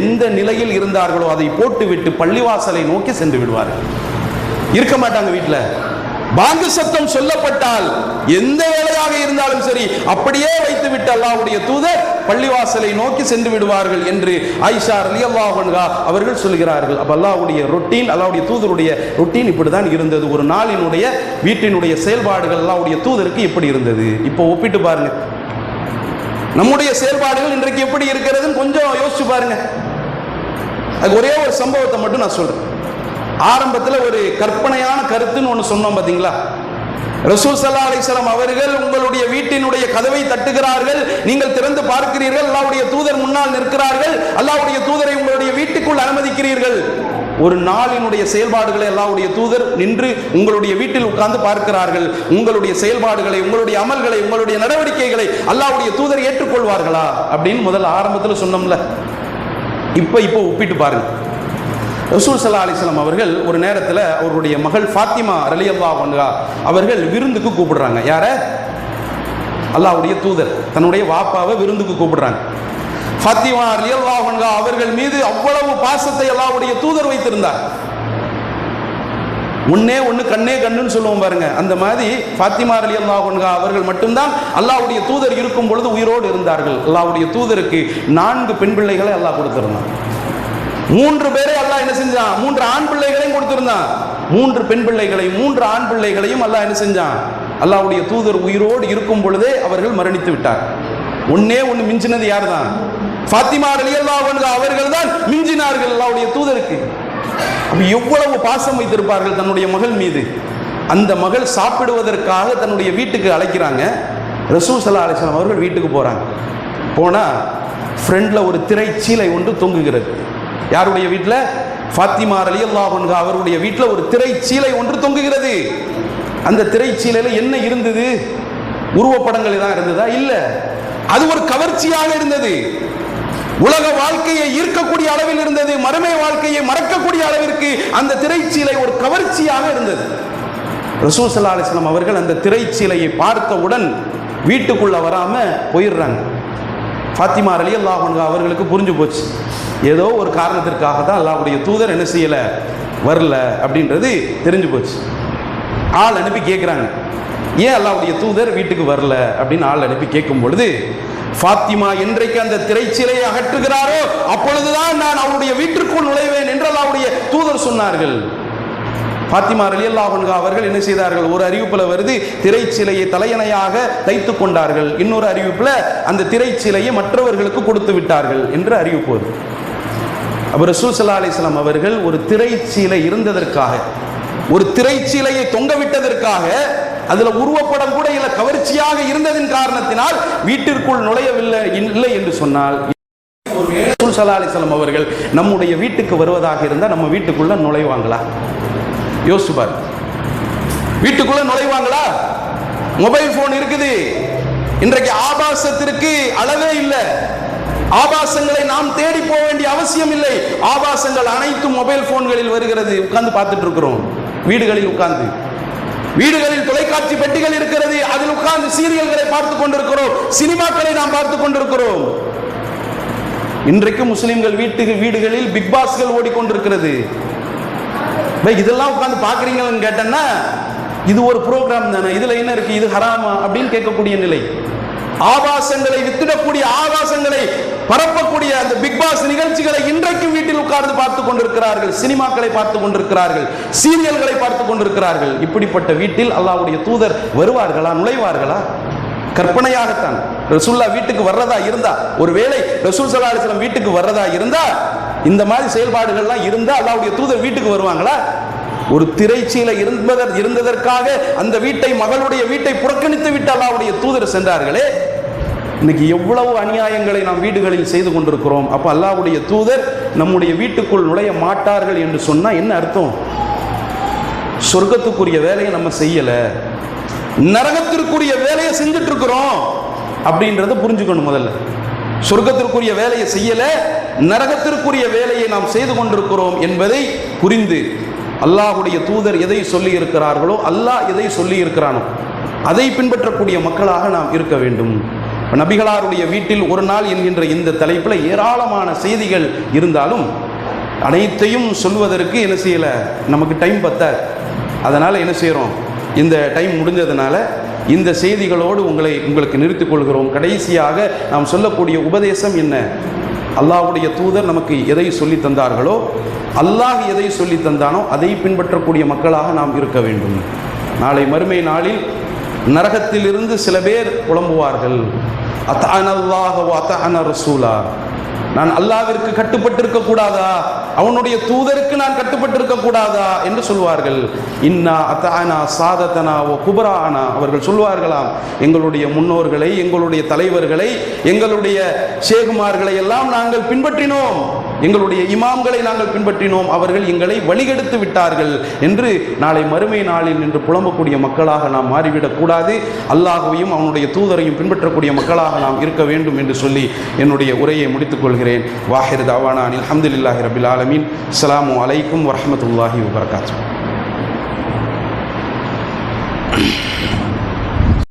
Speaker 1: எந்த நிலையில் இருந்தார்களோ அதை போட்டுவிட்டு பள்ளிவாசலை நோக்கி சென்று விடுவார்கள். இருக்க மாட்டாங்க வீட்டில். பாங்கு சத்தம் சொல்லப்பட்டால் எந்த வேலையாக இருந்தாலும் சரி அப்படியே வைத்துவிட்டு அல்லாஹ்வுடைய தூதர் பள்ளிவாசலை நோக்கி சென்று விடுவார்கள் என்று ஆயிஷா ரலியல்லாஹு அன்ஹா அவர்கள் சொல்கிறார்கள். அப்ப அல்லாஹ்வுடைய ரொட்டீன், அல்லாஹ்வுடைய தூதருடைய ரொட்டீன் இப்படிதான் இருந்தது. ஒரு நாளினுடைய வீட்டினுடைய செயல்பாடுகள் அல்லாஹ்வுடைய தூதருக்கு எப்படி இருந்தது இப்போ ஒப்பிட்டு பாருங்க. நம்முடைய செயல்பாடுகள் இன்றைக்கு எப்படி இருக்கிறதுன்னு கொஞ்சம் யோசிச்சு பாருங்க. அது ஒரே ஒரு சம்பவத்தை மட்டும் நான் சொல்றேன். ஆரம்பத்தில் ஒரு கற்பனையான கருத்துன்னு ஒன்று சொன்னோம் பார்த்தீங்களா. ரசூல் ஸல்லல்லாஹு அலைஹி வஸல்லம் அவர்கள் உங்களுடைய வீட்டினுடைய கதவை தட்டுகிறார்கள், நீங்கள் திறந்து பார்க்கிறீர்கள், அல்லாஹ்வுடைய தூதர் முன்னால் நிற்கிறார்கள், அல்லாஹ்வுடைய தூதரை உங்களுடைய வீட்டுக்குள் அனுமதிக்கிறீர்கள். ஒரு நாளினுடைய செயல்பாடுகளை அல்லாஹ்வுடைய தூதர் நின்று உங்களுடைய வீட்டில் உட்கார்ந்து பார்க்கிறார்கள். உங்களுடைய செயல்பாடுகளை, உங்களுடைய அமல்களை, உங்களுடைய நடவடிக்கைகளை அல்லாஹ்வுடைய தூதர் ஏற்றுக்கொள்வார்களா அப்படின்னு முதல்ல ஆரம்பத்தில் சொன்னோம்ல. இப்போ ஒப்பிட்டு பாருங்க. ரசூல் ஸல்லல்லாஹு அலைஹி வஸல்லம் அவர்கள் ஒரு நேரத்தில் அவருடைய மகள் ஃபாத்திமா ரலியல்லாஹு அன்ஹா அவர்கள் விருந்துக்கு கூப்பிடுறாங்க. யார? அல்லாஹ்வுடைய தூதர் தன்னுடைய வாப்பாவை விருந்துக்கு கூப்பிடுறாங்க. ஃபாத்திமா ரலியல்லாஹு அன்ஹா அவர்கள் மீது அவ்வளவு பாசத்தை அல்லாஹ்வுடைய தூதர் வைத்திருந்தார். ஒன்னே ஒன்று கண்ணே கண்ணுன்னு சொல்லுவோம் பாருங்க, அந்த மாதிரி ஃபாத்திமா ரலியல்லாஹு அன்ஹா அவர்கள் மட்டும்தான் அல்லாஹ்வுடைய தூதர் இருக்கும் பொழுது உயிரோடு இருந்தார்கள். அல்லாஹ்வுடைய தூதருக்கு 4 பெண் பிள்ளைகளை அல்லாஹ் கொடுத்திருந்தான். 3 பேரை அல்லாஹ் என்ன செஞ்சான்? 3 ஆண் பிள்ளைகளையும் கொடுத்திருந்தான். 3 பெண் பிள்ளைகளையும் 3 ஆண் பிள்ளைகளையும் அல்லாஹ் என்ன செஞ்சான்? அல்லாஹ்வுடைய தூதர் உயிரோடு இருக்கும் பொழுதே அவர்கள் மரணித்து விட்டார். ஒன்னே ஒன்று மிஞ்சினது யார் தான்? ஃபாத்திமா ரலியல்லாஹு அன்ஹா அவர்கள் தான் மிஞ்சினார்கள் அல்லாஹ்வுடைய தூதருக்கு. அப்ப எவ்வளவு பாசம் வைத்திருப்பார்கள் தன்னுடைய மகள் மீது. அந்த மகள் சாப்பிடுவதற்காக தன்னுடைய வீட்டுக்கு அழைக்கிறாங்க. ரசூல் ஸல்லல்லாஹு அலைஹி வஸல்லம் அவர்கள் வீட்டுக்கு போறாங்க. போனா ஃப்ரண்ட்ல ஒரு திரைச்சீலை ஒன்று தொங்குகிறது. யாருடைய வீட்டில்? ஃபாத்திமா ரலியல்லாஹு அன்ஹா அவருடைய வீட்டில் ஒரு திரைச்சீலை ஒன்று தொங்குகிறது. அந்த திரைச்சீலையில என்ன இருந்தது? உருவப்படங்கள் தான் இருந்ததா? இல்ல, அது ஒரு கவர்ச்சியாக இருந்தது. உலக வாழ்க்கையை ஈர்க்கக்கூடிய அளவில் இருந்தது. மறுமை வாழ்க்கையை மறக்கக்கூடிய அளவிற்கு அந்த திரைச்சீலை ஒரு கவர்ச்சியாக இருந்தது. ரசூல் ஸல்லல்லாஹு அலைஹி வஸல்லம் அவர்கள் அந்த திரைச்சீலையை பார்த்தவுடன் வீட்டுக்குள்ள வராம போயிடுறாங்க. ஃபாத்திமா ரலியல்லாஹு அன்ஹா அவர்களுக்கு புரிஞ்சு போச்சு, ஏதோ ஒரு காரணத்திற்காக தான் அல்லாஹ்வுடைய தூதர் என்ன செய்யல, வரல அப்படின்றது தெரிஞ்சு போச்சு. ஆள் அனுப்பி கேட்குறாங்க, ஏன் அல்லாஹ்வுடைய தூதர் வீட்டுக்கு வரல அப்படின்னு ஆள் அனுப்பி கேட்கும் பொழுது, ஃபாத்திமா என்றைக்கு அந்த திரைச்சீலையை அகற்றுகிறாரோ அப்பொழுதுதான் நான் அவருடைய வீட்டிற்குள் நுழைவேன் என்று அல்லாஹ்வுடைய தூதர் சொன்னார்கள். ஃபாத்திமா ரலியல்லாஹு அன்ஹா அவர்கள் என்ன செய்தார்கள்? ஒரு அறிவிப்பில் வருது, திரைச்சீலையை தலையணையாக தைத்து கொண்டார்கள். இன்னொரு அறிவிப்பில் அந்த திரைச்சீலையை மற்றவர்களுக்கு கொடுத்து விட்டார்கள் என்று அறிவிப்பு வருது. அப்ப ரசூல் ஸல்லல்லாஹு அலைஹி வஸல்லம் அவர்கள் ஒரு திரைச்சீலை இருந்ததற்காக, ஒரு திரைச்சீலையை தொங்க விட்டதற்காக அதுல உருவப்படம் கூட இல்ல, கவர்ச்சியாக இருந்ததின் காரணத்தினால் வீட்டிற்குள் நுழையவில்லை இல்லை என்று சொன்னால், ரசூல் ஸல்லல்லாஹு அலைஹி வஸல்லம் அவர்கள் நம்முடைய வீட்டுக்கு வருவதாக இருந்தால் நம்ம வீட்டுக்குள்ள நுழைவாங்களா? யோசிச்சு பாரு, வீட்டுக்குள்ள நுழைவாங்களா? மொபைல் போன் இருக்குது, இன்றைக்கு ஆபாசத்திற்கு அளவே இல்லை. ஆபாசங்களை நாம் தேடி போக வேண்டிய அவசியம் இல்லை. ஆபாசங்கள் அனைத்தும் மொபைல் போன்களில் வருகிறது. உட்கார்ந்து பார்த்துட்டு இருக்கிறோம் வீடுகளில், உட்கார்ந்து வீடுகளில் தொலைக்காட்சி பெட்டிகள் இருக்கிறது, அதில் உட்கார்ந்து சீரியல்களை பார்த்துக் கொண்டிருக்கிறோம், சினிமாக்களை நாம் பார்த்துக் கொண்டிருக்கிறோம். இன்றைக்கு முஸ்லிம்கள் வீடுகளில் பிக் பாஸ்கள் ஓடிக்கொண்டிருக்கிறது. இதெல்லாம் உட்கார்ந்து பாக்குறீங்கன்னு கேட்டேன்னா, இது ஒரு ப்ரோக்ராம் தானே, இதுல என்ன இருக்கு, இது ஹராமா அப்படின்னு கேட்கக்கூடிய நிலை. ஆபாசங்களை வித்திடக்கூடிய, ஆபாசங்களை பரப்பக்கூடிய அந்த பிக் பாஸ் நிகழ்ச்சிகளை இன்றைக்கும் வீட்டில் உட்கார்ந்து பார்த்துக் கொண்டிருக்கிறார்கள், சினிமாக்களை பார்த்துக் கொண்டிருக்கிறார்கள், சீரியல்களை பார்த்துக் கொண்டிருக்கிறார்கள். இப்படிப்பட்ட வீட்டில் அல்லாஹ்வுடைய தூதர் வருவார்களா, நுழைவார்களா? கற்பனையாகத்தான். ரசூலுல்லாஹ் வீட்டுக்கு வர்றதா இருந்தா, ஒருவேளை ரசூல் ஸல்லல்லாஹு அலைஹி வஸல்லம் வீட்டுக்கு வர்றதா இருந்தா, இந்த மாதிரி செயல்பாடுகள்லாம் இருந்தா அல்லாஹ்வுடைய தூதர் வீட்டுக்கு வருவாங்களா? ஒரு திரைச்சீலை இருந்ததற்காக அந்த வீட்டை, மகளுடைய வீட்டை புறக்கணித்து விட்டு அல்லாஹ்வுடைய தூதர் சென்றார்களே. இன்னைக்கு எவ்வளவு அநியாயங்களை நாம் வீடுகளில் செய்து கொண்டிருக்கிறோம். அப்ப அல்லாஹ்வுடைய தூதர் நம்முடைய வீட்டுக்குள் நுழைய மாட்டார்கள் என்று சொன்னா என்ன அர்த்தம்? சொர்க்கத்துக்குரிய வேலையை நம்ம செய்யல, நரகத்திற்குரிய வேலையை செஞ்சுட்டு இருக்கிறோம் அப்படின்றத புரிஞ்சுக்கணும். முதல்ல சொர்க்கத்திற்குரிய வேலையை செய்யல, நரகத்திற்குரிய வேலையை நாம் செய்து கொண்டிருக்கிறோம் என்பதை புரிந்து, அல்லாஹ்வுடைய தூதர் எதை சொல்லி இருக்கிறார்களோ, அல்லாஹ் எதை சொல்லி இருக்கிறானோ அதை பின்பற்றக்கூடிய மக்களாக நாம் இருக்க வேண்டும். நபிகளாருடைய வீட்டில் ஒரு நாள் என்கின்ற இந்த தலைப்பில் ஏராளமான செய்திகள் இருந்தாலும் அனைத்தையும் சொல்வதற்கு என்ன செய்யல, நமக்கு டைம் பத்தாது. அதனால் என்ன செய்கிறோம், இந்த டைம் முடிஞ்சதுனால இந்த செய்திகளோடு உங்களுக்கு நிறுத்திக் கொள்கிறோம். கடைசியாக நாம் சொல்லக்கூடிய உபதேசம் என்ன? அல்லாஹ்வுடைய தூதர் நமக்கு எதை சொல்லி தந்தார்களோ, அல்லாஹ் எதை சொல்லி தந்தானோ அதை பின்பற்றக்கூடிய மக்களாக நாம் இருக்க வேண்டும். நாளை மறுமை நாளில் நரகத்திலிருந்து சில பேர் புலம்புவார்கள், அத்தஅனல்லாஹ வ அத்தஅன ரசூலா, நான் அல்லாஹ்விற்கு கட்டுப்பட்டிருக்க கூடாதா, அவனுடைய தூதருக்கு நான் கட்டுப்பட்டிருக்க கூடாதா என்று சொல்வார்கள். இன்னா அத்தஅனா சாதத்தனா வ குபரானா, அவர்கள் சொல்வார்களாம், எங்களுடைய முன்னோர்களை, எங்களுடைய தலைவர்களை, எங்களுடைய ஷேகுமார்களை எல்லாம் நாங்கள் பின்பற்றினோம், எங்களுடைய இமாம்களை நாங்கள் பின்பற்றினோம், அவர்கள் எங்களை வழிகெடுத்து விட்டார்கள் என்று நாளை மறுமை நாளில் நின்று புலம்பக்கூடிய மக்களாக நாம் மாறிவிடக் கூடாது. அல்லாஹ்வையும் அவனுடைய தூதரையும் பின்பற்றக்கூடிய மக்களாக நாம் இருக்க வேண்டும் என்று சொல்லி என்னுடைய உரையை முடித்துக் கொள்கிறேன். வாஹிர் தாவானா அல்ஹம்துலில்லாஹி ரப்பில் ஆலமீன். அஸ்ஸலாமு அலைக்கும் வரஹ்மத்துல்லாஹி வபரகாத்துஹு.